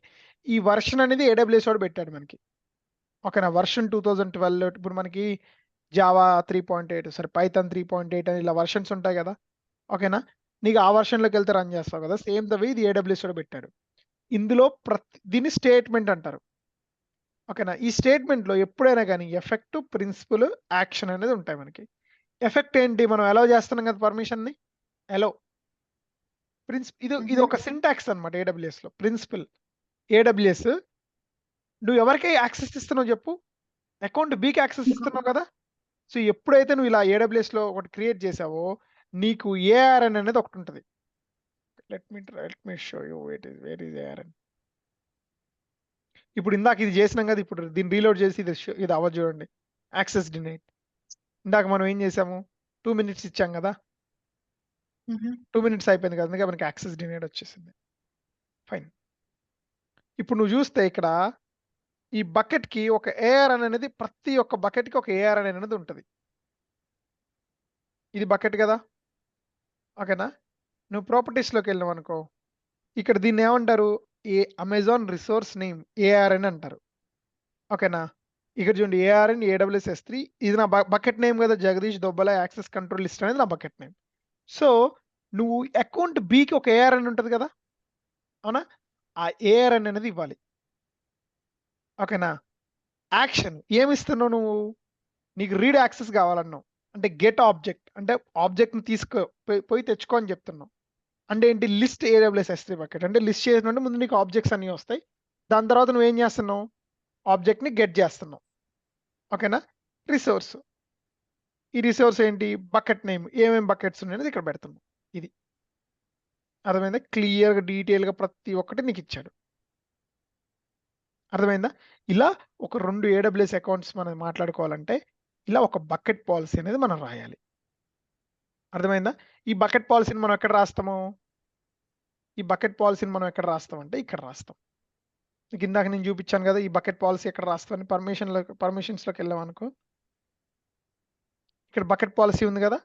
ఈ వర్షన్ అనేది AWS వాడు పెట్టాడు మనకి, ఓకేనా? వర్షన్ 2012. ఇప్పుడు మనకి జావా 3.8, సరే పైథాన్ 3.8 అని ఇలా వర్షన్స్ ఉంటాయి కదా, ఓకేనా? నీకు ఆ వర్షన్లోకి వెళ్తే రన్ చేస్తావు కదా, సేమ్ ద వే ఇది AWS లో పెట్టాడు. ఇందులో దీన్ని స్టేట్మెంట్ అంటారు. ఓకేనా, ఈ స్టేట్మెంట్లో ఎప్పుడైనా కానీ ఎఫెక్ట్, ప్రిన్సిపల్, యాక్షన్ అనేది ఉంటాయి మనకి. ఎఫెక్ట్ ఏంటి, మనం అలౌ చేస్తున్నాం కదా పర్మిషన్ని, అలౌ. ఇది ఒక సింటాక్స్ అనమాట AWS లో. ప్రిన్సిపల్, AWS నువ్వు ఎవరికి యాక్సెస్ ఇస్తున్నావు చెప్పు, అకౌంట్ Bకి యాక్సెస్ ఇస్తున్నావు కదా. సో ఎప్పుడైతే నువ్వు ఇలా AWS లో ఒకటి క్రియేట్ చేసావో నీకు ARN అనేది ఒకటి ఉంటుంది. Let me show you where is ARN. ఇప్పుడు ఇందాక ఇది చేసినాం కదా, ఇప్పుడు దీన్ని రీలోడ్ చేసి ఇది అవ్వదు చూడండి, యాక్సెస్ డినైడ్. ఇందాక మనం ఏం చేసాము, 2 minutes ఇచ్చాం కదా, 2 minutes అయిపోయింది కదా, అందుకే మనకి యాక్సెస్ డినైడ్ వచ్చేసింది. ఫైన్. ఇప్పుడు నువ్వు చూస్తే ఇక్కడ ఈ బకెట్కి ఒక ARN అనేది, ప్రతి ఒక్క బకెట్కి ఒక ARN అనేది ఉంటుంది. ఇది బకెట్ కదా, ఓకేనా. నువ్వు ప్రాపర్టీస్లోకి వెళ్ళావు అనుకో, ఇక్కడ దీన్ని ఏమంటారు, అమెజాన్ రిసోర్స్ నేమ్ ARN అంటారు. ఓకేనా, ఇక్కడ చూడండి ARN AWS S3, ఇది నా బకెట్ నేమ్ కదా, Jagadish Dobbala access control list అనేది నా బకెట్ నేమ్. సో నువ్వు అకౌంట్ Bకి ఒక ARN ఉంటుంది కదా, అవునా, ఆ ARN అనేది ఇవ్వాలి. ఓకేనా. యాక్షన్ ఏమి ఇస్తున్నావు నువ్వు, నీకు రీడ్ యాక్సెస్ కావాలన్నావు అంటే గెట్ ఆబ్జెక్ట్, అంటే ఆబ్జెక్ట్ని పోయి తెచ్చుకో అని చెప్తున్నావు. అంటే ఏంటి, లిస్ట్ AWS S3 బకెట్ అంటే లిస్ట్ చేసినట్టు ముందు నీకు ఆబ్జెక్ట్స్ అన్నీ వస్తాయి, దాని తర్వాత నువ్వేం చేస్తున్నావు, ఆబ్జెక్ట్ని గెట్ చేస్తున్నావు. ఓకేనా. రిసోర్స్, ఈ రిసోర్స్ ఏంటి, బకెట్ నేమ్, ఏమేమి బకెట్స్ ఉన్నాయనేది ఇక్కడ పెడుతున్నావు. ఇది అర్థమైందా, క్లియర్గా డీటెయిల్గా ప్రతి ఒక్కటి నీకు ఇచ్చాడు. అర్థమైందా. ఇలా ఒక 2 AWS అకౌంట్స్ మనం మాట్లాడుకోవాలంటే ఇలా ఒక బకెట్ పాలసీ అనేది మనం రాయాలి. అర్థమైందా. ఈ బకెట్ పాలసీని మనం ఎక్కడ రాస్తాము, ఈ బకెట్ పాలసీని మనం ఎక్కడ రాస్తామంటే ఇక్కడ రాస్తాం. మీకు ఇందాక నేను చూపించాను కదా, ఈ బకెట్ పాలసీ ఎక్కడ రాస్తామని, పర్మిషన్స్లోకి వెళ్ళాం అనుకో, ఇక్కడ బకెట్ పాలసీ ఉంది కదా,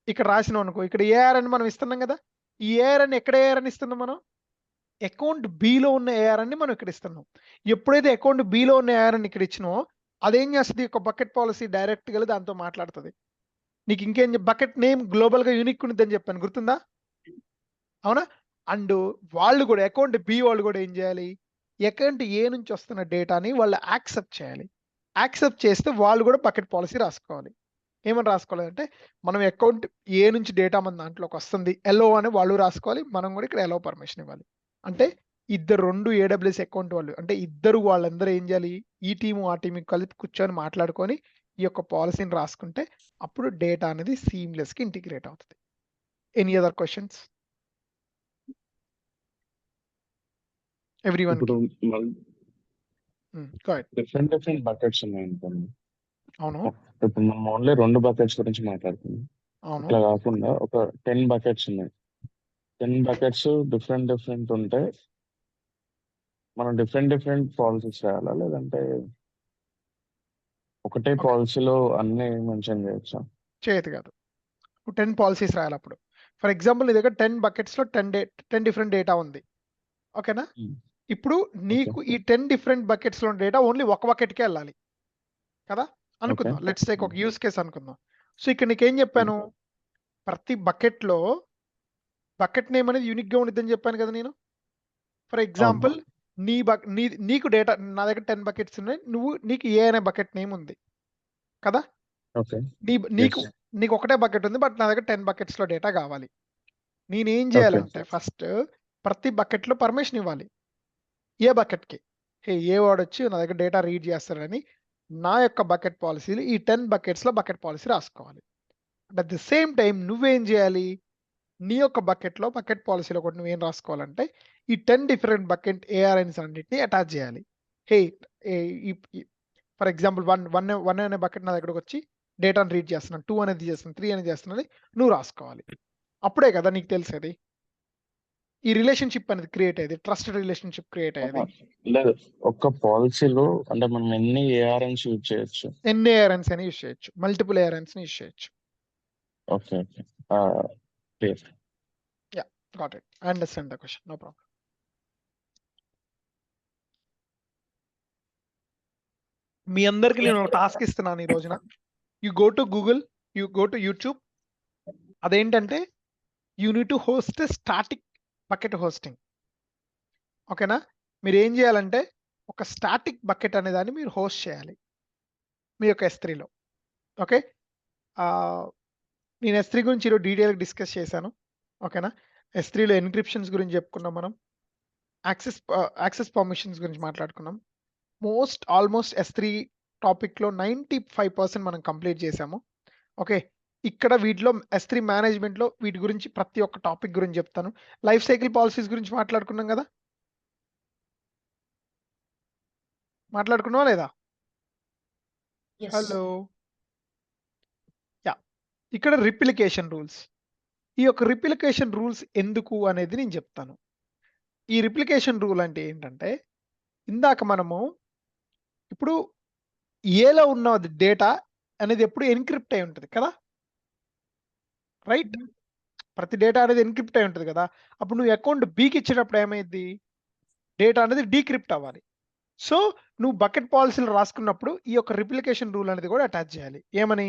ఇక్కడ రాసినాం అనుకో, ఇక్కడ ARN మనం ఇస్తున్నాం కదా, ఈ ARN ఎక్కడ ARN ఇస్తున్నాం మనం, అకౌంట్ Bలో ఉన్న ARN మనం ఇక్కడ ఇస్తున్నాం. ఎప్పుడైతే అకౌంట్ Bలో ఉన్న ARN ఇక్కడ ఇచ్చినో అదేం చేస్తుంది, ఒక బకెట్ పాలసీ డైరెక్ట్గా దాంతో మాట్లాడుతుంది. నీకు ఇంకేం, బకెట్ నేమ్ గ్లోబల్గా యూనిక్ ఉంటుందని చెప్పాను, గుర్తుందా, అవునా. అండ్ వాళ్ళు కూడా అకౌంట్ B వాళ్ళు కూడా ఏం చేయాలి, అకౌంట్ A నుంచి వస్తున్న డేటాని వాళ్ళు యాక్సెప్ట్ చేయాలి. యాక్సెప్ట్ చేస్తే వాళ్ళు కూడా బకెట్ పాలసీ రాసుకోవాలి. ఏమని రాసుకోవాలంటే, మనం అకౌంట్ A నుంచి డేటా మన దాంట్లోకి వస్తుంది, ఎల్లో అని వాళ్ళు రాసుకోవాలి, మనం కూడా ఇక్కడ ఎల్లో పర్మిషన్ ఇవ్వాలి. అంటే ఇద్దరు 2 AWS అకౌంట్ వాళ్ళు, అంటే వాళ్ళందరూ ఏం చేయాలి, ఈ టీము ఆ టీము కలిపి కూర్చొని మాట్లాడుకొని ఈ యొక్క పాలసీని రాసుకుంటే అప్పుడు డేటా అనేది సీమ్లెస్గా ఇంటిగ్రేట్ అవుతుంది. Any other questions everyone? ఇప్పుడు డిఫరెంట్ బకెట్స్ ఉన్నాయి అనుకోండి. అవును ఇప్పుడు మనం ఓన్లీ 2 బకెట్స్ గురించి మాట్లాడుతున్నాం. అవును అట్లా కాకుండా ఒక 10 బకెట్స్ ఉన్నాయి. 10 బకెట్స్ డిఫరెంట్ ఉంటాయి. మనం డిఫరెంట్ పాలసీస్ రాయాలా, లేదంటే ఒకటే పాలసీలో అన్ని మెన్షన్ చేయొచ్చా? చేయదు కాదు, 10 పాలసీస్ రాయాలి. అప్పుడు ఫర్ ఎగ్జాంపుల్ నీ దగ్గర 10 బకెట్స్లో 10 డిఫరెంట్ డేటా ఉంది, ఓకేనా. ఇప్పుడు నీకు ఈ 10 డిఫరెంట్ బకెట్స్లో డేటా ఓన్లీ ఒక బకెట్కే వెళ్ళాలి కదా అనుకుందాం. లెట్స్ టేక్ ఒక యూస్ కేస్ అనుకుందాం. సో ఇక్కడ నీకేం చెప్పాను, ప్రతి బకెట్లో బకెట్ నేమ్ అనేది యూనిక్గా ఉండిద్దని చెప్పాను కదా నేను. ఫర్ ఎగ్జాంపుల్ నీకు డేటా, నా దగ్గర 10 బకెట్స్ ఉన్నాయి, నీకు ఏ అనే బకెట్ నేమ్ ఉంది కదా, నీకు ఒకటే బకెట్ ఉంది, బట్ నా దగ్గర 10 బకెట్స్లో డేటా కావాలి. నేనేం చేయాలంటే ఫస్ట్ ప్రతి బకెట్లో పర్మిషన్ ఇవ్వాలి. ఏ బకెట్కి, ఏ వాడు వచ్చి నా దగ్గర డేటా రీడ్ చేస్తారని నా యొక్క బకెట్ పాలసీలు ఈ 10 బకెట్స్లో బకెట్ పాలసీ రాసుకోవాలి. అట్ ది సేమ్ టైం నువ్వేం చేయాలి, నీ యొక్క బకెట్లో బకెట్ పాలసీలో కూడా నువ్వేం రాసుకోవాలంటే ఈ 10 డిఫరెంట్ బకెట్ ARNs అన్నింటినీ అటాచ్ చేయాలి. ఫర్ ఎగ్జాంపుల్ వన్ అనే బకెట్ నా దగ్గరకు వచ్చి డేటాను రీడ్ చేస్తున్నాను, 2 అనేది చేస్తున్నాను, 3 అనేది చేస్తున్నాను, నువ్వు రాసుకోవాలి. అప్పుడే కదా నీకు తెలిసేది ఈ రిలేషన్షిప్ అనేది క్రియేట్ అయ్యేది, ట్రస్టెడ్ రిలేషన్షిప్ క్రియేట్ అయ్యేది. లేదు, ఒక పాలసీలో అంటే మనం ఎన్ని ARNs యూజ్ చేయొచ్చు, ఎన్ని ARNs అని యూజ్ చేయొచ్చు, మల్టిపుల్ ARNs ని యూజ్ చేయొచ్చు. Okay ya, got it, I understand the question, no problem. మీ అందరికి నేను టాస్క్ ఇస్తున్నాను ఈ రోజున. You go to Google, you go to YouTube. అదేంటంటే you need to host static bucket hosting. ఓకేనా? మీరు ఏం చేయాలంటే ఒక స్టాటిక్ బకెట్ అనే దాన్ని మీరు హోస్ట్ చేయాలి మీ యొక్క S3లో. ఓకే, నేను S3 గురించి ఈరోజు డీటెయిల్గా డిస్కస్ చేశాను. ఓకేనా? S3లో ఎన్క్రిప్షన్స్ గురించి చెప్పుకున్నాం, మనం యాక్సెస్ పర్మిషన్స్ గురించి మాట్లాడుకున్నాం. ఆల్మోస్ట్ S3 టాపిక్లో 95% మనం కంప్లీట్ చేసాము. ఓకే, ఇక్కడ వీటిలో S3 మేనేజ్మెంట్లో వీటి గురించి ప్రతి ఒక్క టాపిక్ గురించి చెప్తాను. లైఫ్ సైకిల్ పాలసీస్ గురించి మాట్లాడుకున్నాం కదా, మాట్లాడుకున్నావా లేదా? Yes. Hello, yeah. ఇక్కడ రిప్లికేషన్ రూల్స్, ఈ యొక్క రిప్లికేషన్ రూల్స్ ఎందుకు అనేది నేను చెప్తాను. ఈ రిప్లికేషన్ రూల్ అంటే ఏంటంటే, ఇందాక మనము ఇప్పుడు ఏలో ఉన్న డేటా అనేది ఎప్పుడు ఎన్క్రిప్ట్ అయి ఉంటుంది కదా, రైట్? ప్రతి డేటా అనేది ఎన్క్రిప్ట్ అయి ఉంటుంది కదా. అప్పుడు నువ్వు అకౌంట్ బీకి ఇచ్చేటప్పుడు ఏమైంది, డేటా అనేది డీక్రిప్ట్ అవ్వాలి. సో నువ్వు బకెట్ పాలసీలు రాసుకున్నప్పుడు ఈ యొక్క రిప్లికేషన్ రూల్ అనేది కూడా అటాచ్ చేయాలి. ఏమని,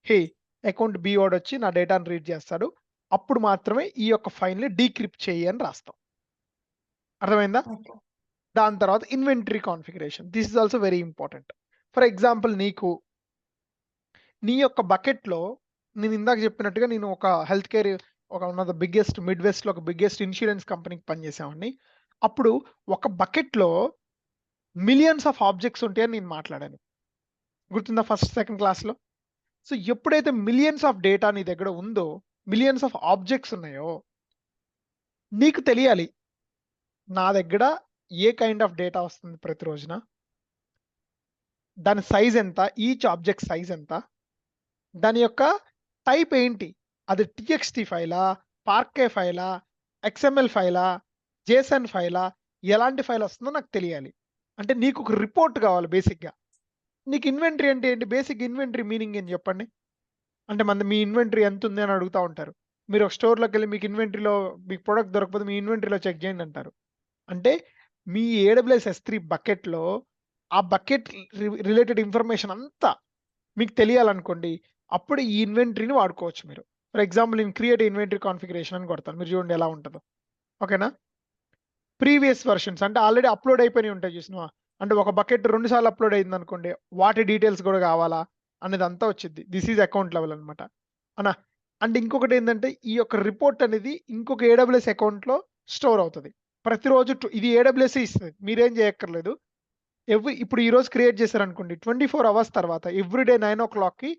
హే అకౌంట్ బి వాడు వచ్చి నా డేటాను రీడ్ చేస్తాడు, అప్పుడు మాత్రమే ఈ యొక్క ఫైల్ని డీక్రిప్ట్ చేయి అని రాస్తాం. అర్థమైందా? Okay. దాని తర్వాత inventory configuration, this is also very important. For example, నీ యొక్క బకెట్లో నేను ఇందాక చెప్పినట్టుగా నేను ఒక హెల్త్ కేర్, ఒక వన్ ఆఫ్ ద బిగ్గెస్ట్ మిడ్ వెస్ట్లో ఒక బిగ్గెస్ట్ ఇన్సూరెన్స్ కంపెనీకి పనిచేసామండి. అప్పుడు ఒక బకెట్లో మిలియన్స్ ఆఫ్ ఆబ్జెక్ట్స్ ఉంటాయని నేను మాట్లాడాను, గుర్తుందా ఫస్ట్ సెకండ్ క్లాస్లో? సో ఎప్పుడైతే మిలియన్స్ ఆఫ్ డేటా నీ దగ్గర ఉందో, మిలియన్స్ ఆఫ్ ఆబ్జెక్ట్స్ ఉన్నాయో, నీకు తెలియాలి నా దగ్గర ఏ కైండ్ ఆఫ్ డేటా వస్తుంది ప్రతి రోజున, దాని సైజ్ ఎంత, ఈచ్ ఆబ్జెక్ట్ సైజ్ ఎంత, దాని యొక్క టైప్ ఏంటి, అది TXT ఫైలా, పార్కే ఫైలా, XML ఫైలా, JSON ఫైలా, ఎలాంటి ఫైల్ వస్తుందో నాకు తెలియాలి. అంటే నీకు ఒక రిపోర్ట్ కావాలి బేసిక్గా. నీకు ఇన్వెంటరీ అంటే ఏంటి, బేసిక్ ఇన్వెంటరీ మీనింగ్ ఏం చెప్పండి. అంటే మీ ఇన్వెంటరీ ఎంత ఉంది అని అడుగుతూ ఉంటారు. మీరు ఒక స్టోర్లోకి వెళ్ళి మీకు ఇన్వెంటరీలో మీకు ప్రొడక్ట్ దొరకకపోతే మీ ఇన్వెంటరీలో చెక్ చేయండి అంటారు. అంటే మీ AWS S3 బకెట్లో ఆ బకెట్ రిలేటెడ్ ఇన్ఫర్మేషన్ అంతా మీకు తెలియాలనుకోండి, అప్పుడు ఈ ఇన్వెంటరీని వాడుకోవచ్చు మీరు. ఫర్ ఎగ్జాంపుల్, నేను క్రియేట్ ఇన్వెంటరీ కాన్ఫిగరేషన్ అని కొడతాను, మీరు చూడండి ఎలా ఉంటుందో. ఓకేనా? ప్రీవియస్ వర్షన్స్ అంటే ఆల్రెడీ అప్లోడ్ అయిపోయి ఉంటాయి చూసినా, అంటే ఒక బకెట్ 2 సార్లు అప్లోడ్ అయింది అనుకోండి, వాటి డీటెయిల్స్ కూడా కావాలా అనేది అంతా వచ్చింది. దిస్ ఈజ్ అకౌంట్ లెవెల్ అనమాట అన్నా. అండ్ ఇంకొకటి ఏంటంటే, ఈ యొక్క రిపోర్ట్ అనేది ఇంకొక AWS అకౌంట్లో స్టోర్ అవుతుంది ప్రతిరోజు. ఇది AWS ఇస్తుంది, మీరేం చేయక్కర్లేదు. ఇప్పుడు ఈ రోజు క్రియేట్ చేశారనుకోండి, 24 అవర్స్ తర్వాత ఎవ్రీడే 9 o'clockకి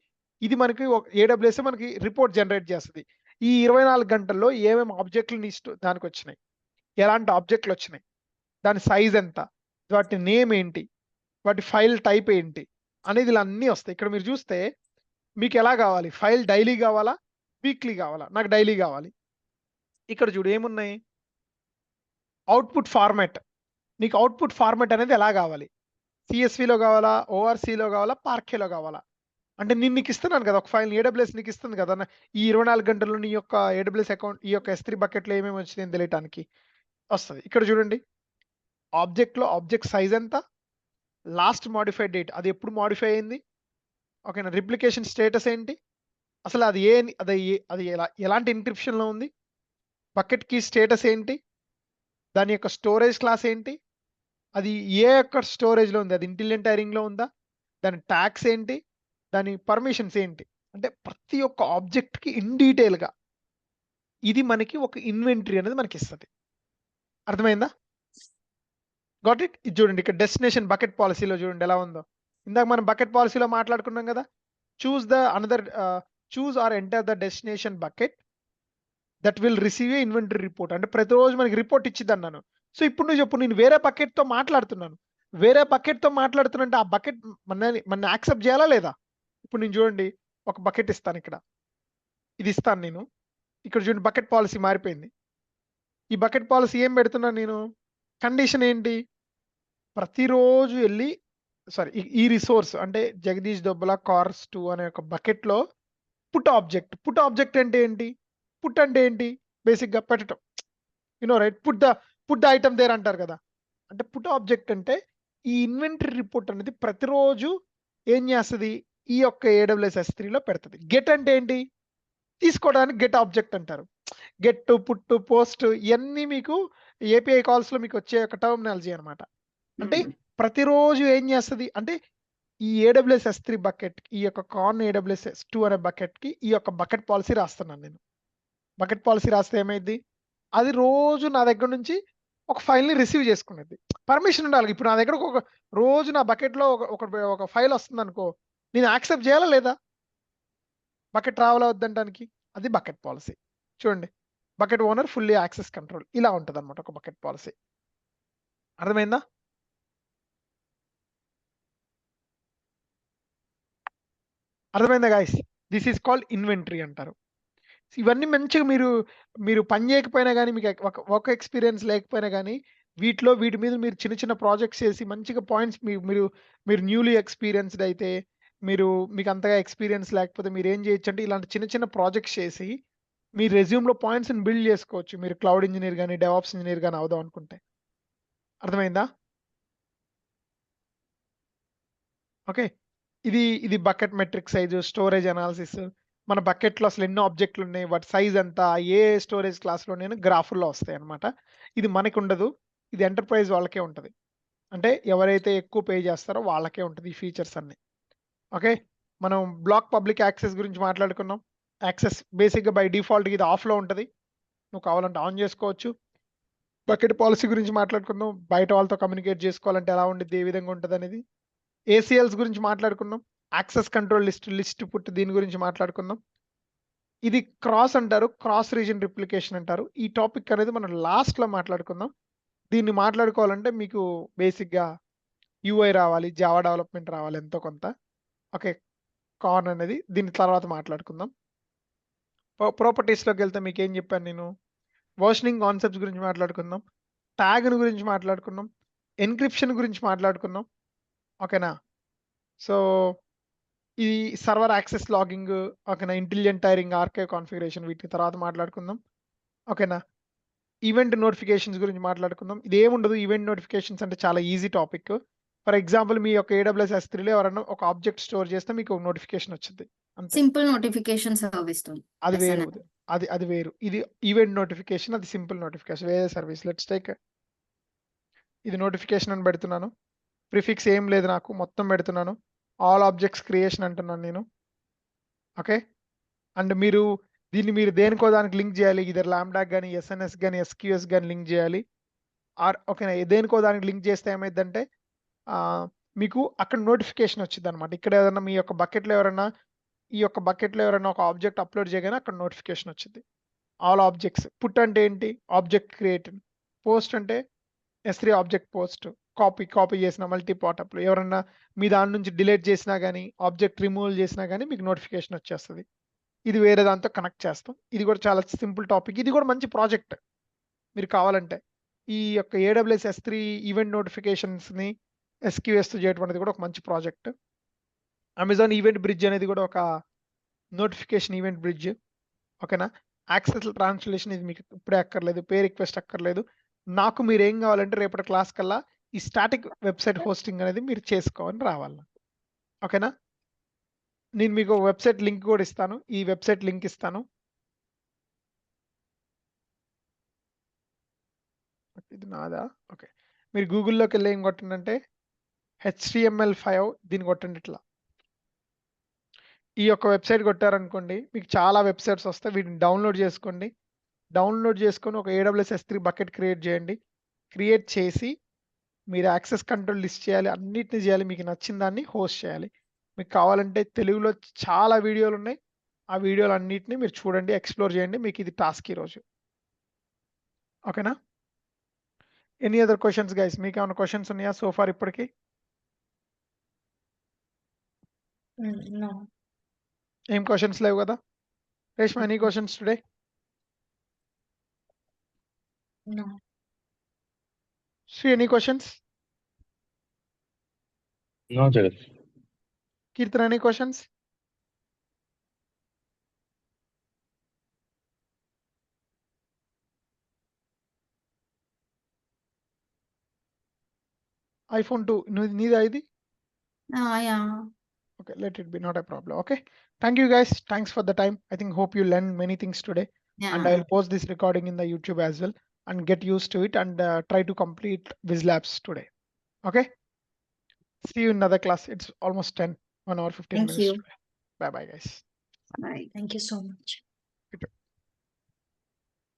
ఇది మనకి AWS మనకి రిపోర్ట్ జనరేట్ చేస్తుంది. ఈ 24 గంటల్లో ఏమేమి ఆబ్జెక్టులు దానికి వచ్చినాయి, ఎలాంటి ఆబ్జెక్టులు వచ్చినాయి, దాని సైజ్ ఎంత, వాటి నేమ్ ఏంటి, వాటి ఫైల్ టైప్ ఏంటి అనేది ఇలా అన్నీ వస్తాయి. ఇక్కడ మీరు చూస్తే మీకు ఎలా కావాలి, ఫైల్ డైలీ కావాలా, వీక్లీ కావాలా? నాకు డైలీ కావాలి. ఇక్కడ చూడు ఏమున్నాయి, అవుట్పుట్ ఫార్మాట్. నీకు అవుట్పుట్ ఫార్మాట్ అనేది ఎలా కావాలి, CSVలో కావాలా, ORCలో కావాలా, పార్కేలో కావాలా? అంటే నేను నీకు ఇస్తున్నాను కదా ఒక ఫైల్, AWS నీకు ఇస్తుంది కదా ఈ 24 గంటల్లో నీ యొక్క AWS అకౌంట్ ఈ యొక్క S3 బకెట్లో ఏమేమి వచ్చినాయని తెలియటానికి వస్తుంది. ఇక్కడ చూడండి, ఆబ్జెక్ట్లో ఆబ్జెక్ట్ సైజ్ ఎంత, లాస్ట్ మాడిఫైడ్ డేట్, అది ఎప్పుడు మాడిఫై అయింది, ఓకేనా? రిప్లికేషన్ స్టేటస్ ఏంటి, అసలు అది ఎలాంటి ఎన్క్రిప్షన్లో ఉంది, బకెట్ కీ స్టేటస్ ఏంటి, దాని యొక్క స్టోరేజ్ క్లాస్ ఏంటి, అది ఏ యొక్క స్టోరేజ్లో ఉంది, అది ఇంటెలిజెంట్ ఐరింగ్లో ఉందా, దాని ట్యాగ్స్ ఏంటి, దాని పర్మిషన్స్ ఏంటి, అంటే ప్రతి ఒక్క ఆబ్జెక్ట్కి ఇన్ డీటెయిల్గా ఇది మనకి ఒక ఇన్వెంటరీ అనేది మనకి ఇస్తుంది. అర్థమైందా? Got it? ఇది చూడండి, ఇక్కడ డెస్టినేషన్ బకెట్ పాలసీలో చూడండి ఎలా ఉందో. ఇందాక మనం బకెట్ పాలసీలో మాట్లాడుకున్నాం కదా, choose or enter the destination bucket that will receive a inventory report. అంటే ప్రతిరోజు మనకి రిపోర్ట్ ఇచ్చిద్ది అన్నాను. సో ఇప్పుడు నువ్వు చెప్పు, నేను వేరే బకెట్తో మాట్లాడుతున్నాను, అంటే ఆ బకెట్ మన యాక్సెప్ట్ చేయాలా లేదా? ఇప్పుడు నేను చూడండి ఒక బకెట్ ఇస్తాను, ఇక్కడ ఇది ఇస్తాను నేను. ఇక్కడ చూడండి బకెట్ పాలసీ మారిపోయింది. ఈ బకెట్ పాలసీ ఏం పెడుతున్నాను నేను, కండిషన్ ఏంటి, ప్రతిరోజు వెళ్ళి ఈ రిసోర్స్ అంటే జగదీష్ దొబ్బల కార్స్ 2 అనే ఒక బకెట్లో పుట్ ఆబ్జెక్ట్ అంటే ఏంటి, పుట్ అంటే ఏంటి, బేసిక్గా పెట్టడం, right? Put the item there అంటారు కదా. అంటే పుట్ ఆబ్జెక్ట్ అంటే ఈ ఇన్వెంటరీ రిపోర్ట్ అనేది ప్రతిరోజు ఏం చేస్తుంది, ఈ యొక్క AWS S3లో పెడుతుంది. గెట్ అంటే ఏంటి, తీసుకోవడానికి గెట్ ఆబ్జెక్ట్ అంటారు. గెట్, పుట్, పోస్ట్ ఇవన్నీ మీకు ఏపీఐ కాల్స్ లో మీకు వచ్చే ఒక టర్మినాలజీ అనమాట. అంటే ప్రతిరోజు ఏం చేస్తుంది అంటే ఈ AWS S3 బకెట్, ఈ యొక్క కాన్ AWS S2 అనే బకెట్ కి ఈ యొక్క బకెట్ పాలసీ రాస్తున్నాను నేను. బకెట్ పాలసీ రాస్తే ఏమైంది, అది రోజు నా దగ్గర నుంచి ఒక ఫైల్ని రిసీవ్ చేసుకునేది. పర్మిషన్ ఉండాలి. ఇప్పుడు నా దగ్గర ఒక రోజు నా బకెట్లో ఒక ఫైల్ వస్తుంది అనుకో, నేను యాక్సెప్ట్ చేయాలా లేదా బకెట్ రావాలా వద్దంటానికి? అది బకెట్ పాలసీ. చూడండి, bucket owner fully access control ఇలా ఉంటుంది అనమాట ఒక బకెట్ పాలసీ. అర్థమైందా? అర్థమైందా guys? This is called inventory అంటారు. ఇవన్నీ మంచిగా మీరు పని చేయకపోయినా కానీ, మీకు ఒక ఎక్స్పీరియన్స్ లేకపోయినా కానీ, వీటి మీద మీరు చిన్న చిన్న ప్రాజెక్ట్స్ చేసి మంచిగా పాయింట్స్ మీరు న్యూలీ ఎక్స్పీరియన్స్డ్ అయితే, మీకు అంతగా ఎక్స్పీరియన్స్ లేకపోతే మీరు ఏం చేయొచ్చు అంటే ఇలాంటి చిన్న చిన్న ప్రాజెక్ట్స్ చేసి మీ రెజ్యూమ్లో పాయింట్స్ని బిల్డ్ చేసుకోవచ్చు. మీరు క్లౌడ్ ఇంజనీర్ కానీ డెవాప్స్ ఇంజనీర్ కానీ అవుదాం అనుకుంటే. అర్థమైందా? ఓకే, ఇది bucket metric size, storage analysis. మన బకెట్లో అసలు ఎన్నో ఆబ్జెక్టులు ఉన్నాయి, వాటి సైజ్ ఎంత, ఏ స్టోరేజ్ క్లాస్లో నేను గ్రాఫుల్లో వస్తాయి అనమాట. ఇది మనకు ఉండదు, ఇది ఎంటర్ప్రైజ్ వాళ్ళకే ఉంటుంది. అంటే ఎవరైతే ఎక్కువ పే చేస్తారో వాళ్ళకే ఉంటుంది ఈ ఫీచర్స్ అన్ని. ఓకే, మనం బ్లాక్ పబ్లిక్ యాక్సెస్ గురించి మాట్లాడుకున్నాం. యాక్సెస్ బేసిక్గా బై డిఫాల్ట్గా ఇది ఆఫ్లో ఉంటుంది, నువ్వు కావాలంటే ఆన్ చేసుకోవచ్చు. బకెట్ పాలసీ గురించి మాట్లాడుకున్నాం, బయట వాళ్ళతో కమ్యూనికేట్ చేసుకోవాలంటే ఎలా ఉంటుంది, ఏ విధంగా ఉంటుంది అనేది. ACLs గురించి మాట్లాడుకున్నాం, యాక్సెస్ కంట్రోల్ లిస్ట్ పుట్, దీని గురించి మాట్లాడుకున్నాం. ఇది క్రాస్ అంటారు, క్రాస్ రీజన్ రిప్లికేషన్ అంటారు. ఈ టాపిక్ అనేది మనం లాస్ట్లో మాట్లాడుకుందాం. దీన్ని మాట్లాడుకోవాలంటే మీకు బేసిక్గా UI రావాలి, జావా డెవలప్మెంట్ రావాలి ఎంతో కొంత. ఓకే, కార్న్ అనేది దీని తర్వాత మాట్లాడుకుందాం. ప్రాపర్టీస్లోకి వెళ్తే మీకు ఏం చెప్పాను నేను, వర్షనింగ్ కాన్సెప్ట్స్ గురించి మాట్లాడుకుందాం, ట్యాగ్ గురించి మాట్లాడుకున్నాం, ఎన్క్రిప్షన్ గురించి మాట్లాడుకున్నాం. ఓకేనా? సో ఈ సర్వర్ యాక్సెస్ లాగింగ్, ఓకేనా, ఇంటెలిజెంట్ టైరింగ్, ఆర్కైవ్ కాన్ఫిగరేషన్, వీటి తర్వాత మాట్లాడుకుందాం. ఓకేనా? ఈవెంట్ నోటిఫికేషన్స్ గురించి మాట్లాడుకుందాం. ఇది ఏముండదు, ఈవెంట్ నోటిఫికేషన్స్ అంటే చాలా ఈజీ టాపిక్. ఫర్ ఎగ్జాంపుల్ మీ యొక్క AWS S3లో ఎవరైనా ఒక ఆబ్జెక్ట్ స్టోర్ చేస్తే మీకు ఒక నోటిఫికేషన్ వచ్చింది అంతే. సింపుల్ నోటిఫికేషన్ సర్వీస్ అది వేరు, అది వేరు. ఇది ఈవెంట్ నోటిఫికేషన్, అది సింపుల్ నోటిఫికేషన్, వేరే సర్వీస్. లెట్స్ టేక్ ఇది నోటిఫికేషన్ అని పెడుతున్నాను, ప్రిఫిక్స్ ఏం లేదు నాకు, మొత్తం పెడుతున్నాను. ఆల్ ఆబ్జెక్ట్స్ క్రియేషన్ అంటున్నాను నేను. ఓకే, అండ్ దీన్ని మీరు దేనికో దానికి లింక్ చేయాలి, ఇద్దరు లాంబ్డా కానీ SNS కానీ SQS కానీ లింక్ చేయాలి. ఓకేనా, దేనికో దానికి లింక్ చేస్తే ఏమైందంటే మీకు అక్కడ నోటిఫికేషన్ వచ్చింది అనమాట. ఇక్కడ ఏదైనా మీ యొక్క బకెట్లో ఎవరైనా ఒక ఆబ్జెక్ట్ అప్లోడ్ చేయగానే అక్కడ నోటిఫికేషన్ వచ్చింది. All objects. పుట్ అంటే ఏంటి, ఆబ్జెక్ట్ క్రియేట్. పోస్ట్ అంటే S3 ఆబ్జెక్ట్ పోస్ట్. కాపీ చేసిన మల్టీపాటప్లో ఎవరన్నా మీ దాని నుంచి డిలీట్ చేసినా కానీ, ఆబ్జెక్ట్ రిమూవల్ చేసినా కానీ మీకు నోటిఫికేషన్ వచ్చేస్తుంది. ఇది వేరే దాంతో కనెక్ట్ చేస్తాం. ఇది కూడా చాలా సింపుల్ టాపిక్, ఇది కూడా మంచి ప్రాజెక్ట్. మీరు కావాలంటే ఈ యొక్క AWS S3 ఈవెంట్ నోటిఫికేషన్స్ని SQS చేయడం అనేది కూడా ఒక మంచి ప్రాజెక్ట్. అమెజాన్ ఈవెంట్ బ్రిడ్జ్ అనేది కూడా ఒక నోటిఫికేషన్ ఈవెంట్ బ్రిడ్జ్. ఓకేనా? యాక్సెస్ ట్రాన్స్లేషన్ ఇది మీకు ఇప్పుడే అక్కర్లేదు, పే రిక్వెస్ట్ అక్కర్లేదు. నాకు మీరు ఏం కావాలంటే రేపటి క్లాస్ కల్లా ఈ స్టాటిక్ వెబ్సైట్ హోస్టింగ్ అనేది మీరు చేసుకోవాలని రావాలి. ఓకేనా? నేను మీకు వెబ్సైట్ లింక్ కూడా ఇస్తాను, ఈ వెబ్సైట్ లింక్ ఇస్తాను. ఇది నాదా? ఓకే, మీరు గూగుల్లోకి వెళ్ళి ఏం కొట్టండి, HTML5 దీన్ని కొట్టండి. ఇట్లా ఈ యొక్క వెబ్సైట్ కొట్టారనుకోండి, మీకు చాలా వెబ్సైట్స్ వస్తాయి. వీటిని డౌన్లోడ్ చేసుకోండి. డౌన్లోడ్ చేసుకొని ఒక AWS S3 బకెట్ క్రియేట్ చేయండి. క్రియేట్ చేసి మీరు యాక్సెస్ కంట్రోల్ లిస్ట్ చేయాలి, అన్నిటిని చేయాలి. మీకు నచ్చిన దాన్ని హోస్ట్ చేయాలి. మీకు కావాలంటే తెలుగులో చాలా వీడియోలు ఉన్నాయి, ఆ వీడియోలు అన్నిటిని మీరు చూడండి, ఎక్స్ప్లోర్ చేయండి. మీకు ఇది టాస్క్ ఈరోజు. ఓకేనా? Any other questions guys? మీకు ఏమైనా క్వశ్చన్స్ ఉన్నాయా సో ఫార్ ఇప్పటికి? No. ఏం క్వశ్చన్స్ లేవు కదా? Reshma, any questions today? No. Sri, any questions? No, Jagat. Kirtan, any questions? iPhone 2, neither ID? Yeah. Okay, let it be, not a problem. Okay, thank you guys, thanks for the time. I think hope you learned many things today. and Yeah. I'll post this recording in the YouTube as well, and get used to it, and try to complete WizLabs today. Okay. See you in another class. It's almost 1 hour 15 Thank minutes you. today. Bye bye, guys. Bye. Thank you so much.